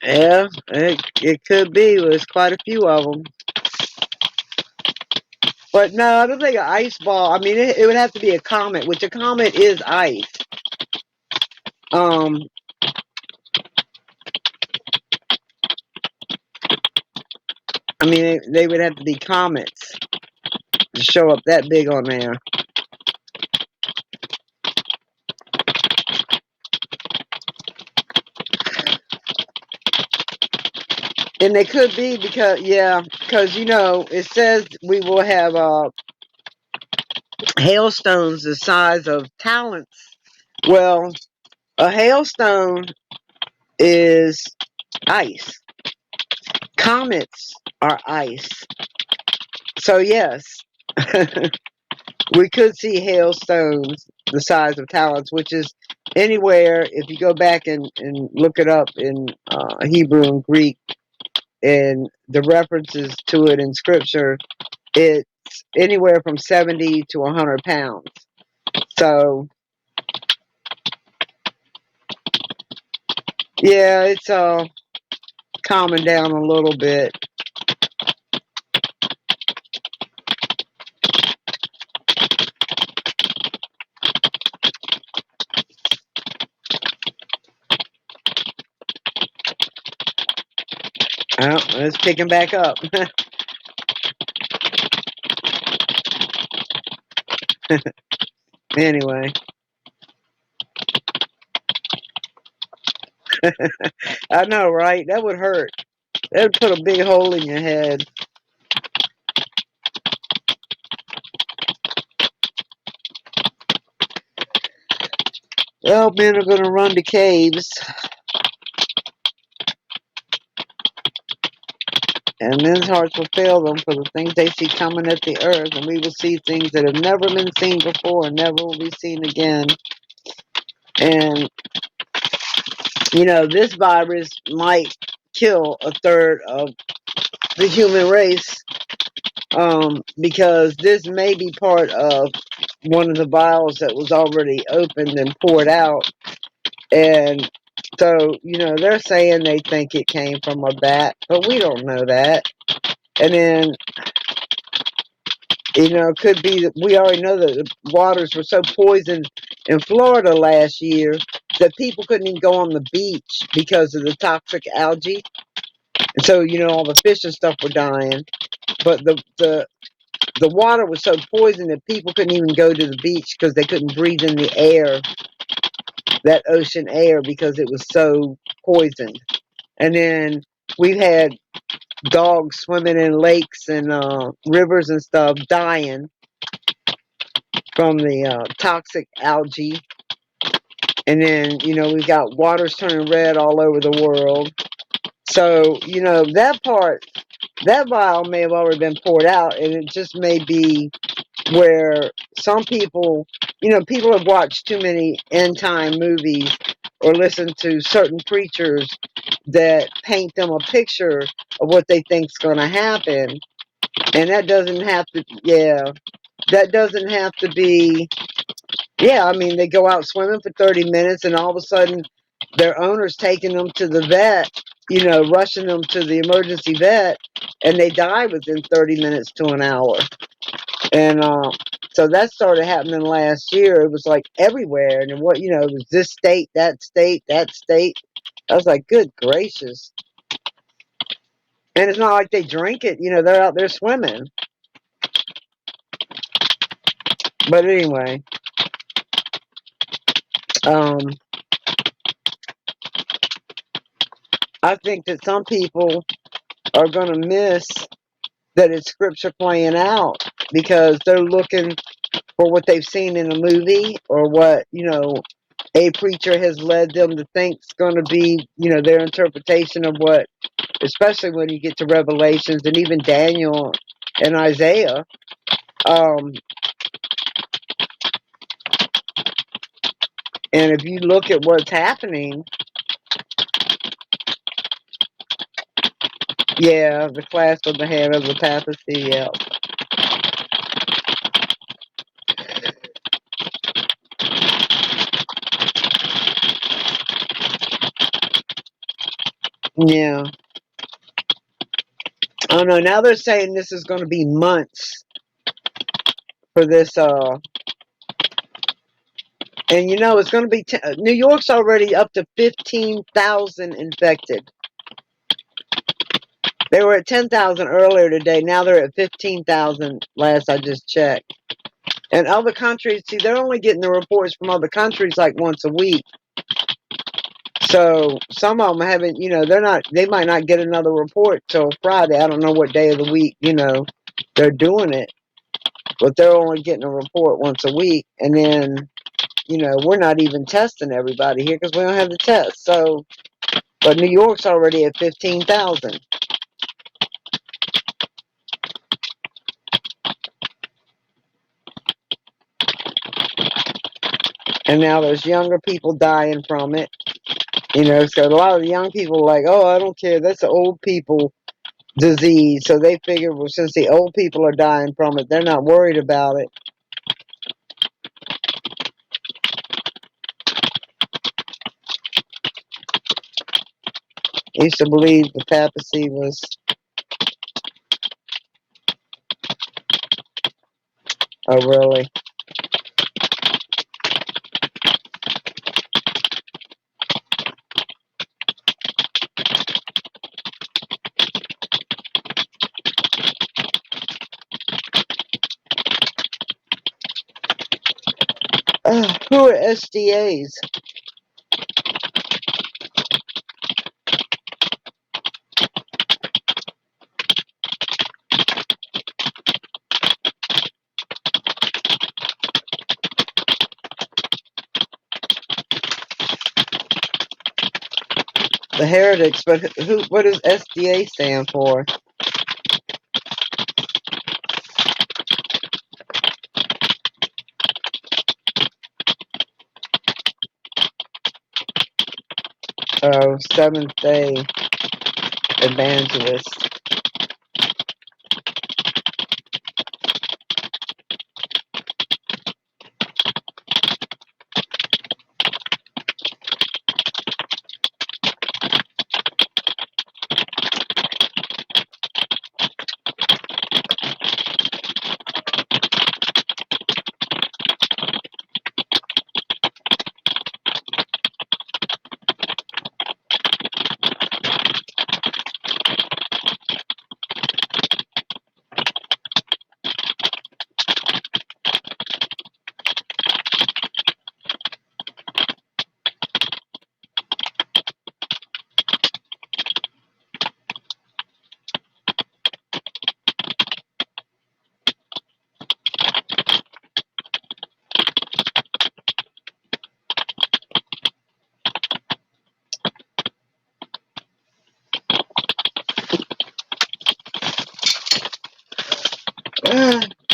yeah, it could be. There's quite a few of them. But no, I don't think an ice ball. I mean, it would have to be a comet, which a comet is ice. I mean, they would have to be comets to show up that big on there. And they could be because, yeah, because, you know, it says we will have hailstones the size of talents. Well, a hailstone is ice. Comets are ice. So, yes, we could see hailstones the size of talents, which is anywhere, if you go back and look it up in Hebrew and Greek, and the references to it in scripture, it's anywhere from 70 to 100 pounds. So, yeah, it's calming down a little bit. Oh, it's picking back up. Anyway. I know, right? That would hurt. That would put a big hole in your head. Well, men are going to run to caves. And men's hearts will fail them for the things they see coming at the earth. And we will see things that have never been seen before and never will be seen again. And, you know, this virus might kill a third of the human race. Because this may be part of one of the vials that was already opened and poured out. And so, you know, they're saying they think it came from a bat, but we don't know that. And then, you know, it could be that we already know that the waters were so poisoned in Florida last year that people couldn't even go on the beach because of the toxic algae. And so, you know, all the fish and stuff were dying. But the water was so poisoned that people couldn't even go to the beach because they couldn't breathe in the air, that ocean air, because it was so poisoned. And then we've had dogs swimming in lakes and rivers and stuff dying from the toxic algae. And then, you know, we've got waters turning red all over the world. So, you know, that vial may have already been poured out, and it just may be where some people, you know, people have watched too many end time movies or listened to certain preachers that paint them a picture of what they think's going to happen. And that doesn't have to, that doesn't have to be, I mean, they go out swimming for 30 minutes and all of a sudden their owner's taking them to the vet, you know, rushing them to the emergency vet, and they die within 30 minutes to an hour. And so that started happening last year. It was like everywhere, and it was this state, that state, that state. I was like, good gracious. And it's not like they drink it, they're out there swimming. But anyway, I think that some people are going to miss that it's scripture playing out because they're looking for what they've seen in a movie or what, a preacher has led them to think is going to be, their interpretation of what, especially when you get to Revelations and even Daniel and Isaiah. And if you look at what's happening, yeah, the clasp of the hand of the papacy, yeah. Yeah. I don't know. Now they're saying this is going to be months for this, and it's going to be, New York's already up to 15,000 infected. They were at 10,000 earlier today. Now they're at 15,000 last I just checked. And other countries, see, they're only getting the reports from other countries like once a week. So some of them haven't, they might not get another report till Friday. I don't know what day of the week, they're doing it. But they're only getting a report once a week. And then, we're not even testing everybody here because we don't have the test. So, but New York's already at 15,000. And now there's younger people dying from it. So a lot of the young people are like, oh, I don't care. That's the old people disease. So they figure, well, since the old people are dying from it, they're not worried about it. I used to believe the papacy was... Oh, really? Who are SDAs? The heretics, but what does SDA stand for? Oh, Seventh-day Evangelist.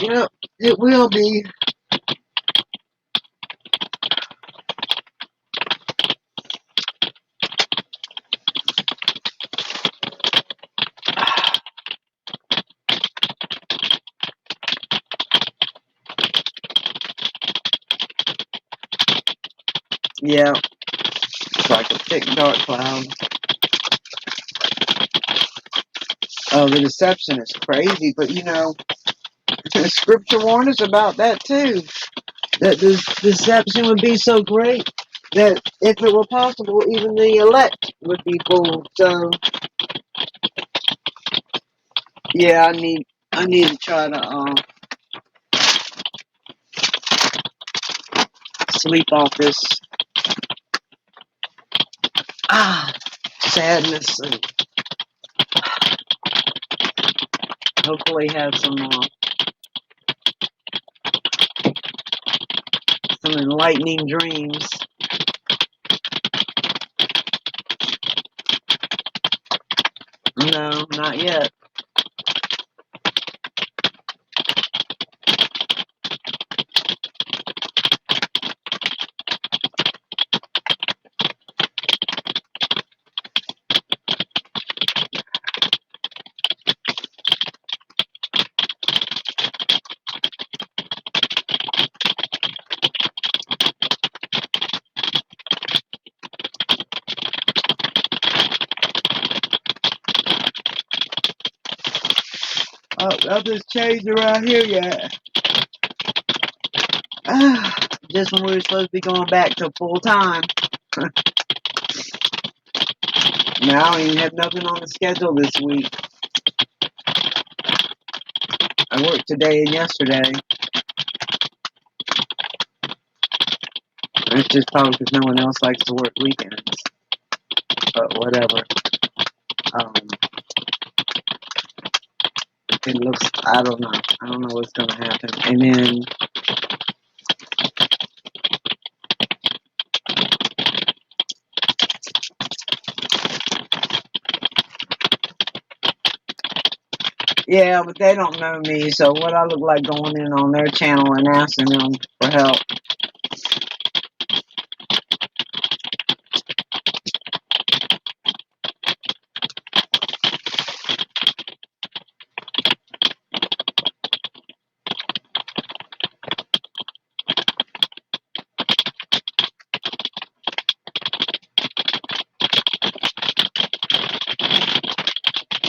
Yeah, it will be. Yeah, it's like a thick dark cloud. The deception is crazy, but you know, Scripture warned us about that too. That this deception would be so great that if it were possible, even the elect would be fooled. So, yeah, I need to try to sleep off this sadness and hopefully have some enlightening dreams. No, not yet. Oh, nothing's changed around here yet. Just when we were supposed to be going back to full time. Now I don't even have nothing on the schedule this week. I worked today and yesterday. It's just probably because no one else likes to work weekends. But whatever. It looks, I don't know. I don't know what's going to happen. And then, yeah, but they don't know me, so what I look like going in on their channel and asking them for help.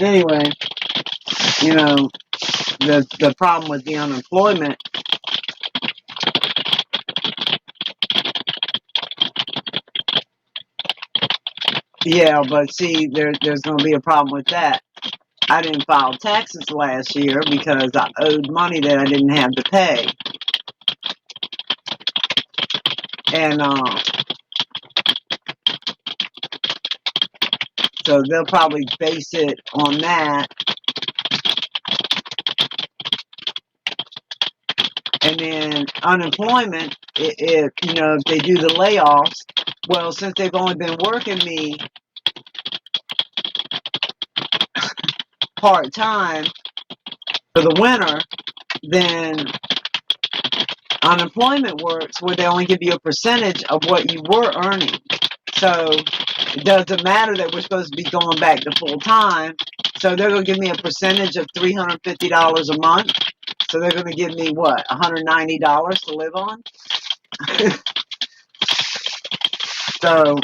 Anyway, you know, the problem with the unemployment, yeah, but see, there's going to be a problem with that. I didn't file taxes last year because I owed money that I didn't have to pay. And so they'll probably base it on that. And then unemployment, if you know, if they do the layoffs, well, since they've only been working me part-time for the winter, then unemployment works where they only give you a percentage of what you were earning. So it doesn't matter that we're supposed to be going back to full-time. So they're going to give me a percentage of $350 a month. So they're going to give me, what, $190 to live on? So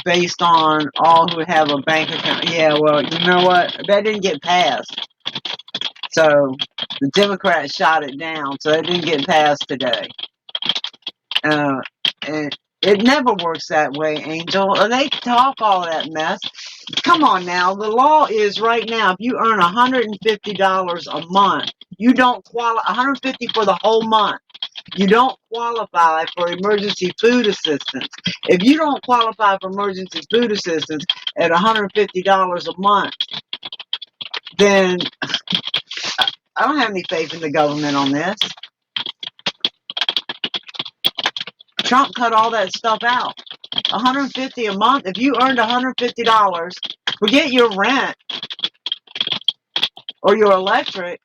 based on all who have a bank account. Yeah, well, you know what? That didn't get passed. So the Democrats shot it down, so it didn't get passed today. And it never works that way, Angel. They talk all that mess. Come on now. The law is right now, if you earn $150 a month, you don't qualify, $150 for the whole month. You don't qualify for emergency food assistance. If you don't qualify for emergency food assistance at $150 a month, then I don't have any faith in the government on this. Trump cut all that stuff out. $150 a month. If you earned $150, forget your rent or your electric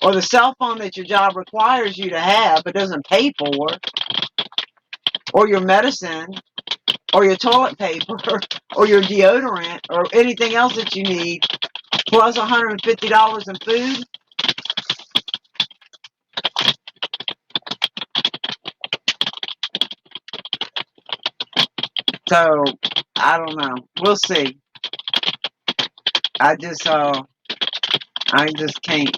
or the cell phone that your job requires you to have but doesn't pay for, or your medicine, or your toilet paper, or your deodorant, or anything else that you need, plus $150 in food. So, I don't know. We'll see. I just can't.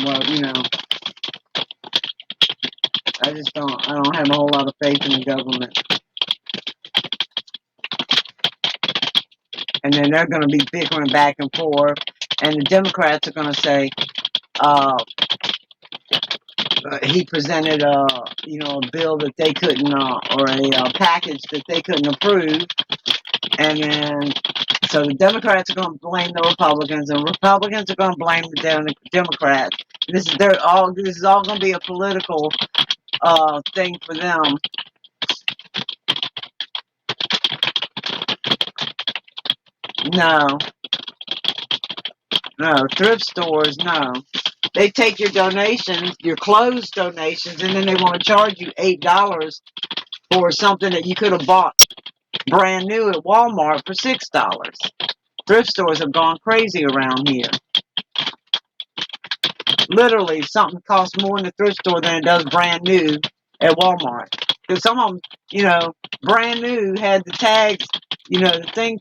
Well, you know, I don't have a whole lot of faith in the government. And then they're going to be bickering back and forth, and the Democrats are going to say, he presented a bill that they couldn't, or a package that they couldn't approve, and then so the Democrats are going to blame the Republicans, and Republicans are going to blame the Democrats. This is all going to be a political thing for them. No, thrift stores, no. They take your donations, your clothes donations, and then they want to charge you $8 for something that you could have bought brand new at Walmart for $6. Thrift stores have gone crazy around here. Literally, something costs more in the thrift store than it does brand new at Walmart. Because some of them, brand new had the tags, the thing.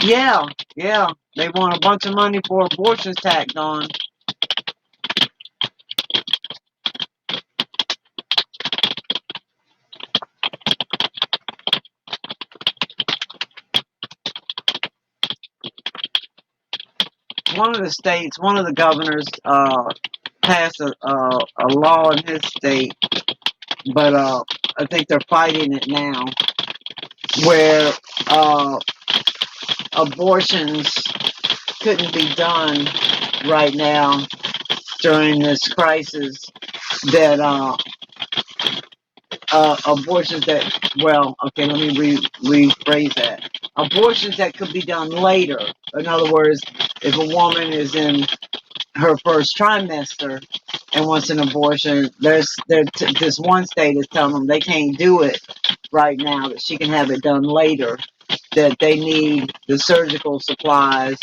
Yeah. They want a bunch of money for abortions tacked on. One of the governors passed a law in his state, but I think they're fighting it now, where abortions couldn't be done right now during this crisis. That abortions that, well, okay, let me rephrase that. Abortions that could be done later. In other words, if a woman is in her first trimester and wants an abortion, this one state is telling them they can't do it right now, that she can have it done later, that they need the surgical supplies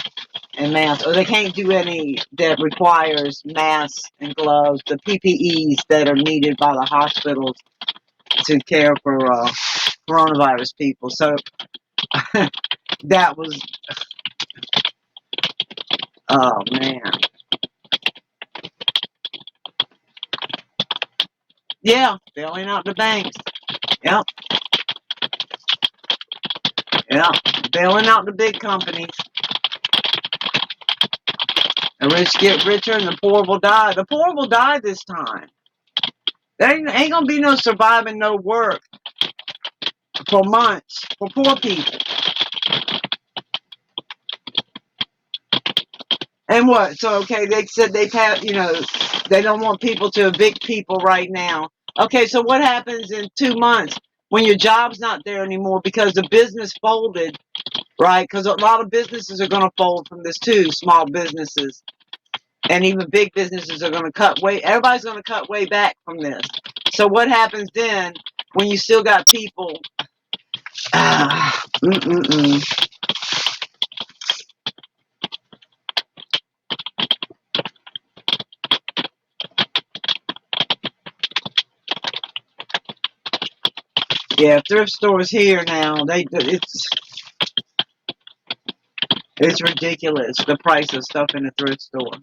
and masks, or they can't do any that requires masks and gloves, the PPEs that are needed by the hospitals to care for coronavirus people. So that was, oh man. Yeah, bailing out the banks. Yep. Bailing out the big companies. The rich get richer and the poor will die. The poor will die this time. There ain't gonna be no surviving, no work for months for poor people. And what? So, okay, they said they don't want people to evict people right now. Okay, so what happens in 2 months when your job's not there anymore because the business folded, right? Because a lot of businesses are going to fold from this too, small businesses. And even big businesses are going to everybody's going to cut way back from this. So what happens then when you still got people? Yeah, thrift stores here now, it's ridiculous, the price of stuff in a thrift store.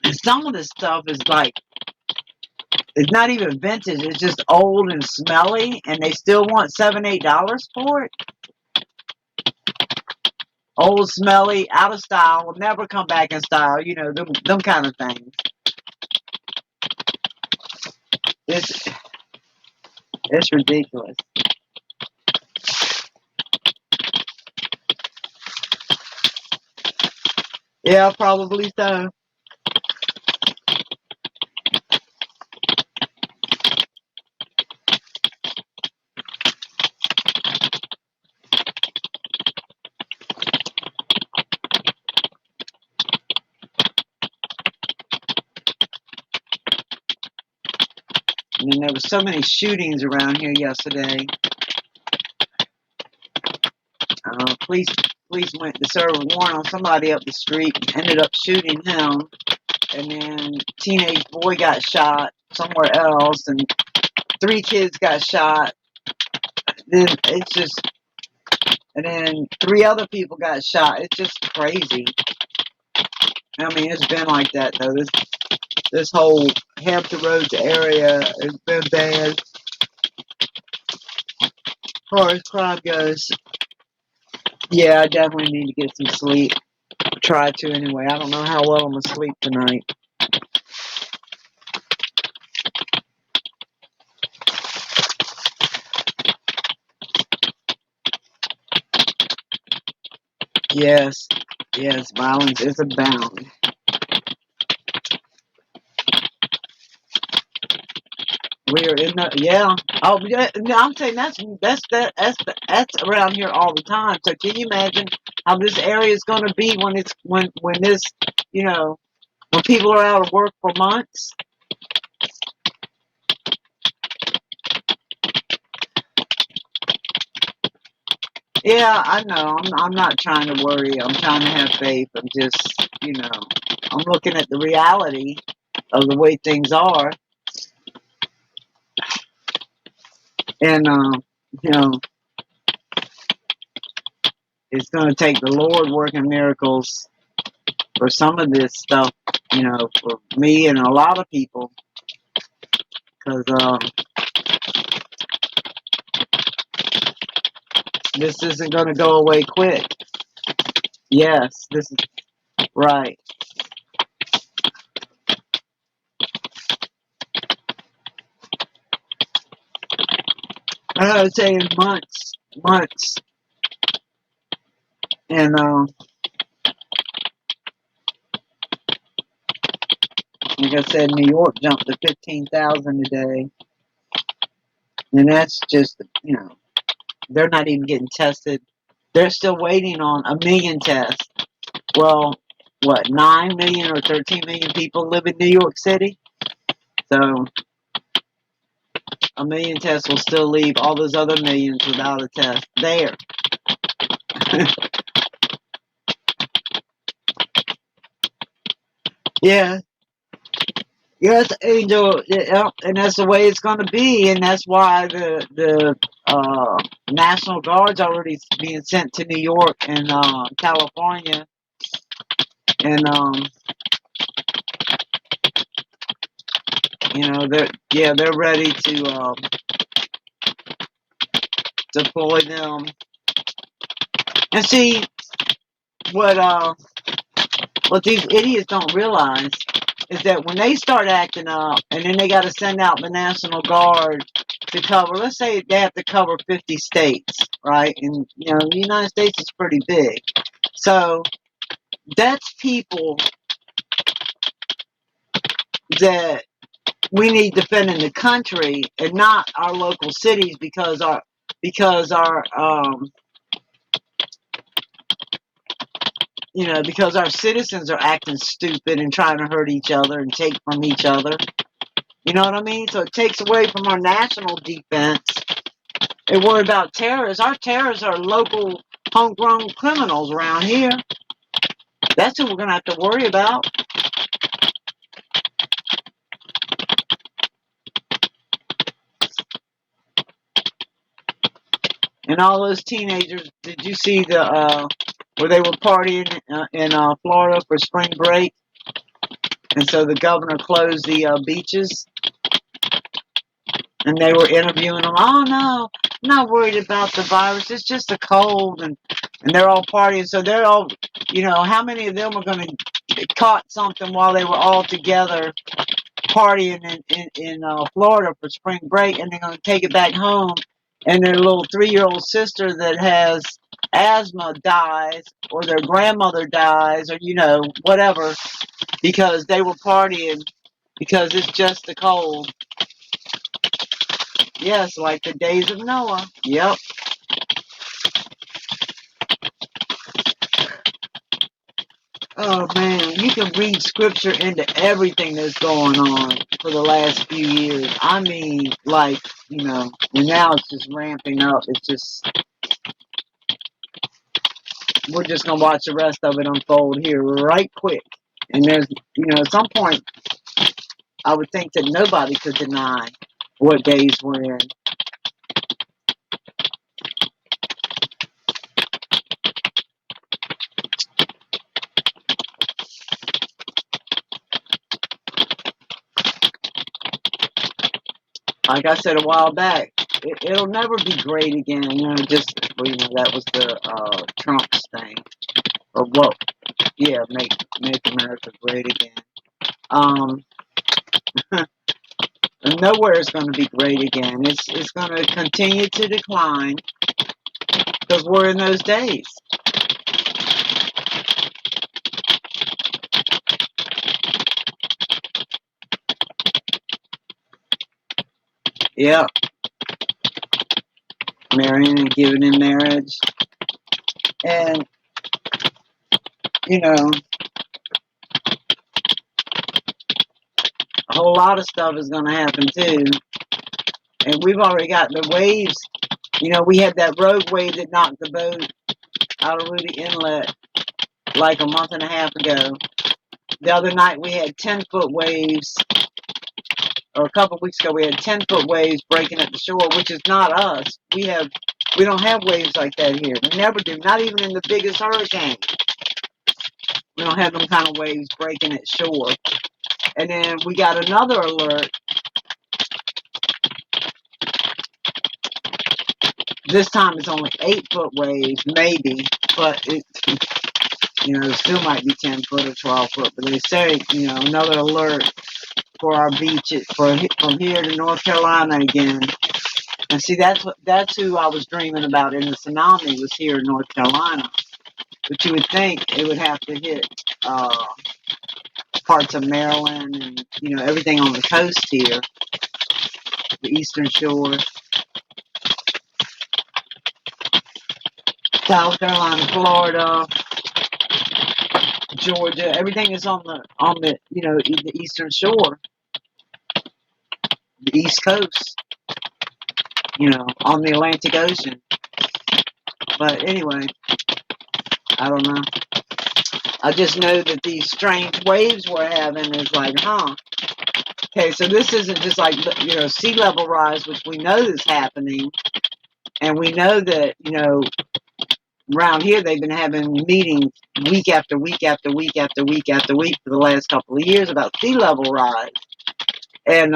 And some of the stuff is like, it's not even vintage, it's just old and smelly, and they still want $7, $8 for it. Old, smelly, out of style, will never come back in style, them kind of things. It's ridiculous. Yeah, probably so. And then there were so many shootings around here yesterday. Police went to serve a warrant on somebody up the street, ended up shooting him. And then teenage boy got shot somewhere else, and 3 kids got shot. Then it's just, and then 3 other people got shot. It's just crazy. I mean, it's been like that though. This whole Hampton Roads area has been bad as far as crime goes. Yeah, I definitely need to get some sleep. Try to anyway. I don't know how well I'm gonna sleep tonight. Yes, violence is abound. We're in the Oh, yeah. No, I'm saying that's around here all the time. So can you imagine how this area is going to be when this, you know, when people are out of work for months? Yeah, I know. I'm not trying to worry. I'm trying to have faith. I'm just, I'm looking at the reality of the way things are, and it's going to take the Lord working miracles for some of this stuff, for me and a lot of people, because this isn't going to go away quick. Yes, this is right. I would say in months, and like I said, New York jumped to 15,000 a day, and that's just, they're not even getting tested. They're still waiting on 1 million tests. Well, what, 9 million or 13 million people live in New York City? So 1 million tests will still leave all those other millions without a test there. Yeah. Yes, Angel, yeah, and that's the way it's going to be, and that's why the National Guard's already being sent to New York and California, and they're ready to deploy them. And see what these idiots don't realize is that when they start acting up, and then they got to send out the National Guard to cover, let's say they have to cover 50 states, right? And, the United States is pretty big. So that's people that we need defending the country and not our local cities because our citizens are acting stupid and trying to hurt each other and take from each other. You know what I mean? So it takes away from our national defense. They worry about terrorists. Our terrorists are local, homegrown criminals around here. That's who we're going to have to worry about. And all those teenagers, did you see where they were partying in Florida for spring break? And so the governor closed the beaches. And they were interviewing them. Oh, no, I'm not worried about the virus. It's just a cold. And they're all partying. So they're all, how many of them are going to get caught something while they were all together partying in Florida for spring break, and they're going to take it back home, and their little 3-year-old sister that has asthma dies, or their grandmother dies, or, whatever, because they were partying because it's just the cold. Yes, like the days of Noah. Yep. Oh man, you can read scripture into everything that's going on for the last few years. I mean, like, you know, and now it's just ramping up. It's just, we're just gonna watch the rest of it unfold here right quick. And there's, you know, at some point, I would think that nobody could deny what days we're in. Like I said a while back, it'll never be great again. You know, just, well, you know, that was the Trump's thing. Or what? Yeah, make America great again. Nowhere is going to be great again. It's going to continue to decline because we're in those days. Yeah, marrying and giving in marriage, and you know, a whole lot of stuff is going to happen too. And we've already got the waves. You know, we had that rogue wave that knocked the boat out of Rudy Inlet like a month and a half ago. The other night we had 10-foot waves, or a couple of weeks ago we had 10-foot waves breaking at the shore, which is not us. We don't have waves like that here. We never do. Not even in the biggest hurricane. We don't have them kind of waves breaking at shore. And then we got another alert. This time it's only 8-foot waves, maybe, but it, you know, it still might be 10-foot or 12-foot. But they say, you know, another alert for our beaches, from here to North Carolina again. And see, that's who I was dreaming about in the tsunami, was here in North Carolina. But you would think it would have to hit parts of Maryland and, you know, everything on the coast here, the eastern shore, South Carolina, Florida, Georgia. Everything is on the you know, the eastern shore, the east coast, you know, on the Atlantic Ocean. But anyway, I don't know. I just know that these strange waves we're having is like, huh? Okay, so this isn't just like, you know, sea level rise, which we know is happening. And we know that, you know, around here they've been having meetings week after week after week after week after week for the last couple of years about sea level rise. And,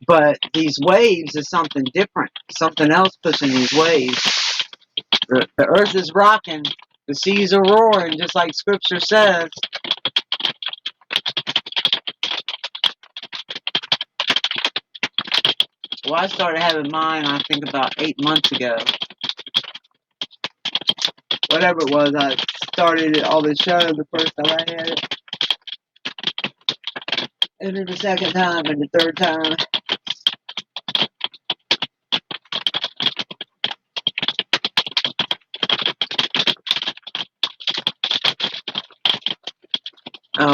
but these waves is something different, something else pushing these waves. The earth is rocking, the seas are roaring, just like scripture says. Well, I started having mine, I think, about 8 months ago. Whatever it was, I started it all the show the first time I had it. And then the second time, and the third time.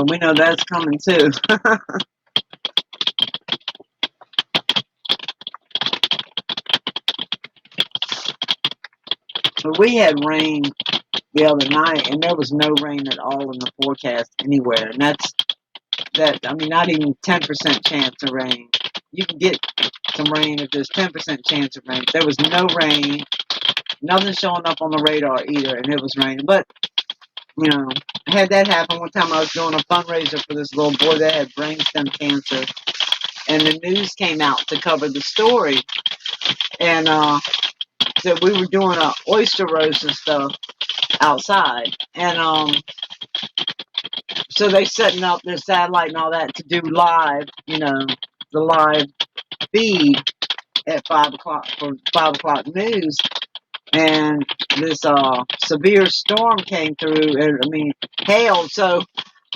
We know that's coming too. But we had rain the other night, and there was no rain at all in the forecast anywhere. And I mean, not even 10% chance of rain. You can get some rain if there's 10% chance of rain. There was no rain, nothing showing up on the radar either, and it was raining. But, you know, I had that happen one time. I was doing a fundraiser for this little boy that had brainstem cancer, and the news came out to cover the story. And so we were doing a oyster roast and stuff outside, and so they setting up their satellite and all that to do live, you know, the live feed at 5 o'clock for 5 o'clock news. And this severe storm came through, and I mean hail. So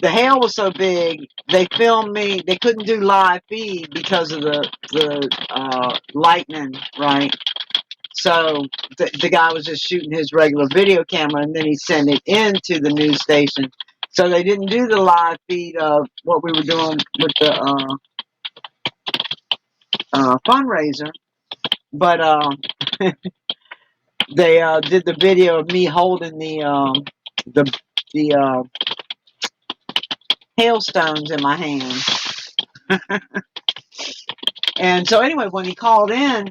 the hail was so big, they filmed me. They couldn't do live feed because of the lightning, right? So the guy was just shooting his regular video camera, and then he sent it into the news station. So they didn't do the live feed of what we were doing with the fundraiser, but they did the video of me holding the hailstones in my hand. And so anyway, when he called into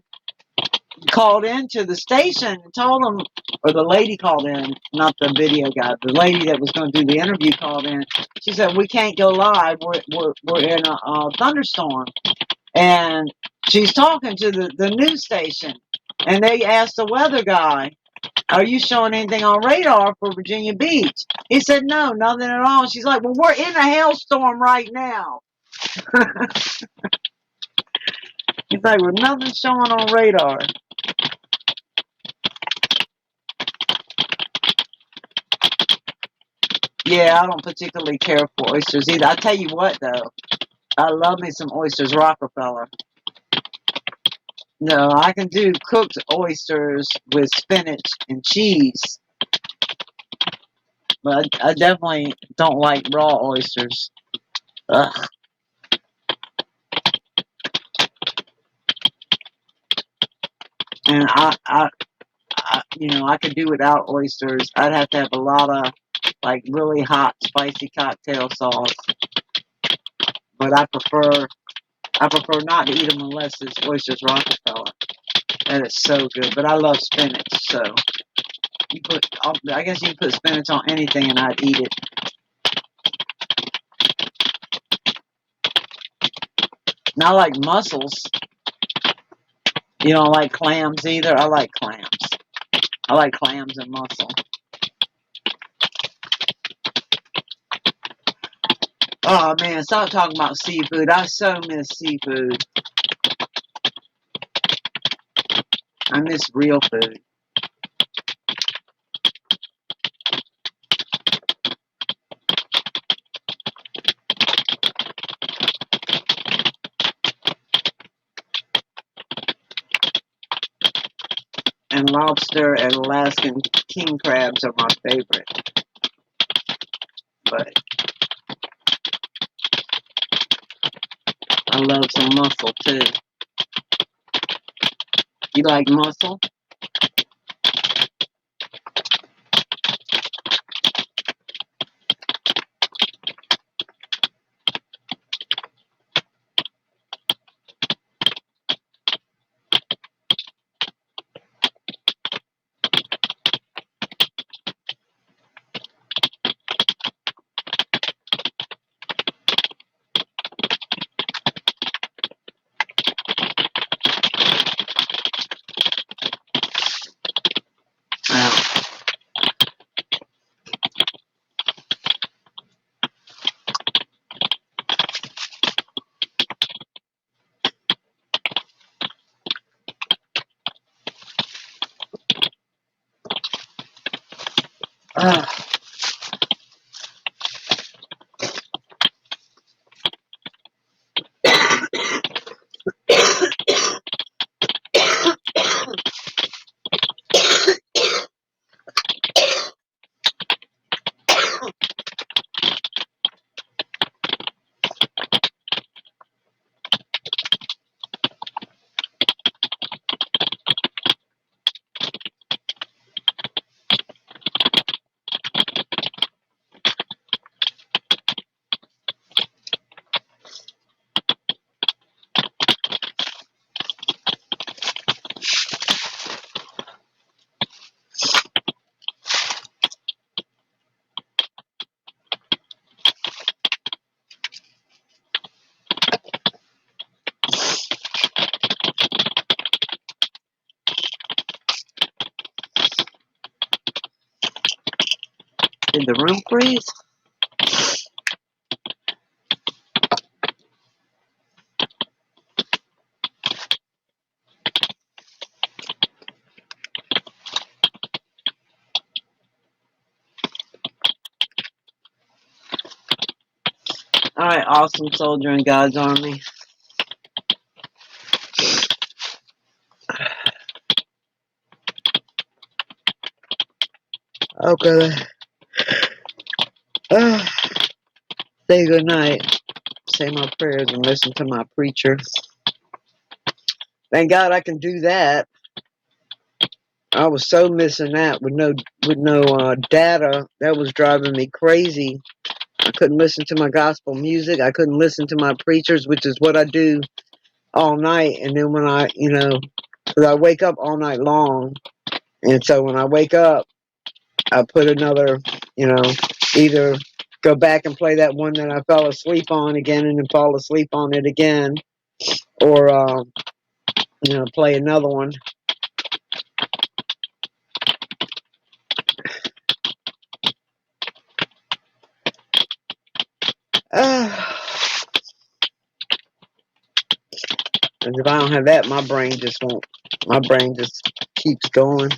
the station and told them, or the lady called in, not the video guy, the lady that was going to do the interview called in. She said, "We can't go live. We're in a thunderstorm." And she's talking to the news station, and they asked the weather guy, "Are you showing anything on radar for Virginia Beach?" He said, "No, nothing at all." She's like, "Well, we're in a hailstorm right now." He's like, "Well, nothing's showing on radar." Yeah, I don't particularly care for oysters either. I tell you what, though, I love me some oysters Rockefeller. No, I can do cooked oysters with spinach and cheese, but I definitely don't like raw oysters. Ugh. And I could do without oysters. I'd have to have a lot of like really hot, spicy cocktail sauce. But I prefer not to eat them unless it's oysters Rockefeller. That is so good. But I love spinach, so I guess you can put spinach on anything and I'd eat it. And I like mussels. You don't like clams either? I like clams. I like clams and mussel. Oh man, stop talking about seafood. I so miss seafood. I miss real food. And lobster and Alaskan king crabs are my favorite. But I love some mussel too. You like mussel? Ugh. Did the room freeze? Alright, awesome soldier in God's army. Okay. Say good night. Say my prayers and listen to my preacher. Thank God I can do that. I was so missing that with no data. That was driving me crazy. I couldn't listen to my gospel music. I couldn't listen to my preachers, which is what I do all night. And then when I, because I wake up all night long. And so when I wake up, I put another, either go back and play that one that I fell asleep on again and then fall asleep on it again. Or, play another one. And if I don't have that, my brain just keeps going.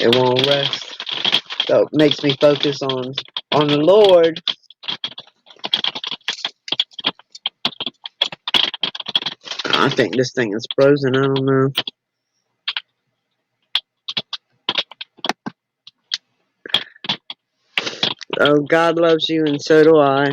It won't rest. So it makes me focus on the Lord. I think this thing is frozen. I don't know. Oh, God loves you and so do I.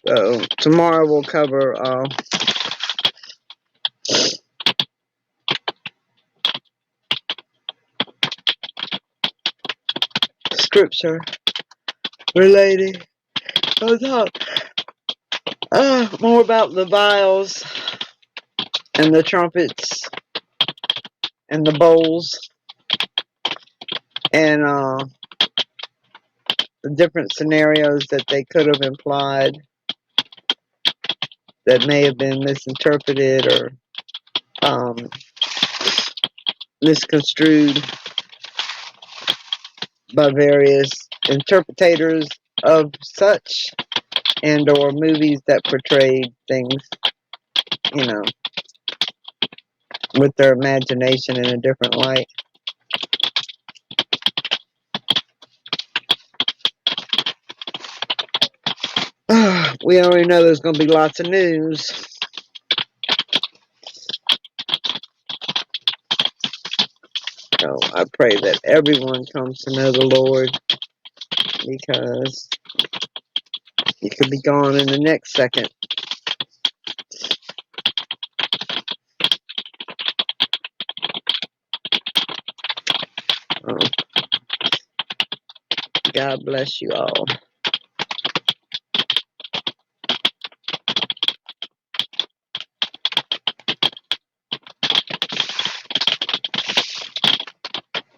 So tomorrow we'll cover scripture related. I'll talk more about the vials and the trumpets and the bowls and the different scenarios that they could have implied that may have been misinterpreted or misconstrued by various interpreters of such and or movies that portrayed things, with their imagination in a different light. We already know there's going to be lots of news. So I pray that everyone comes to know the Lord, because you could be gone in the next second. God bless you all.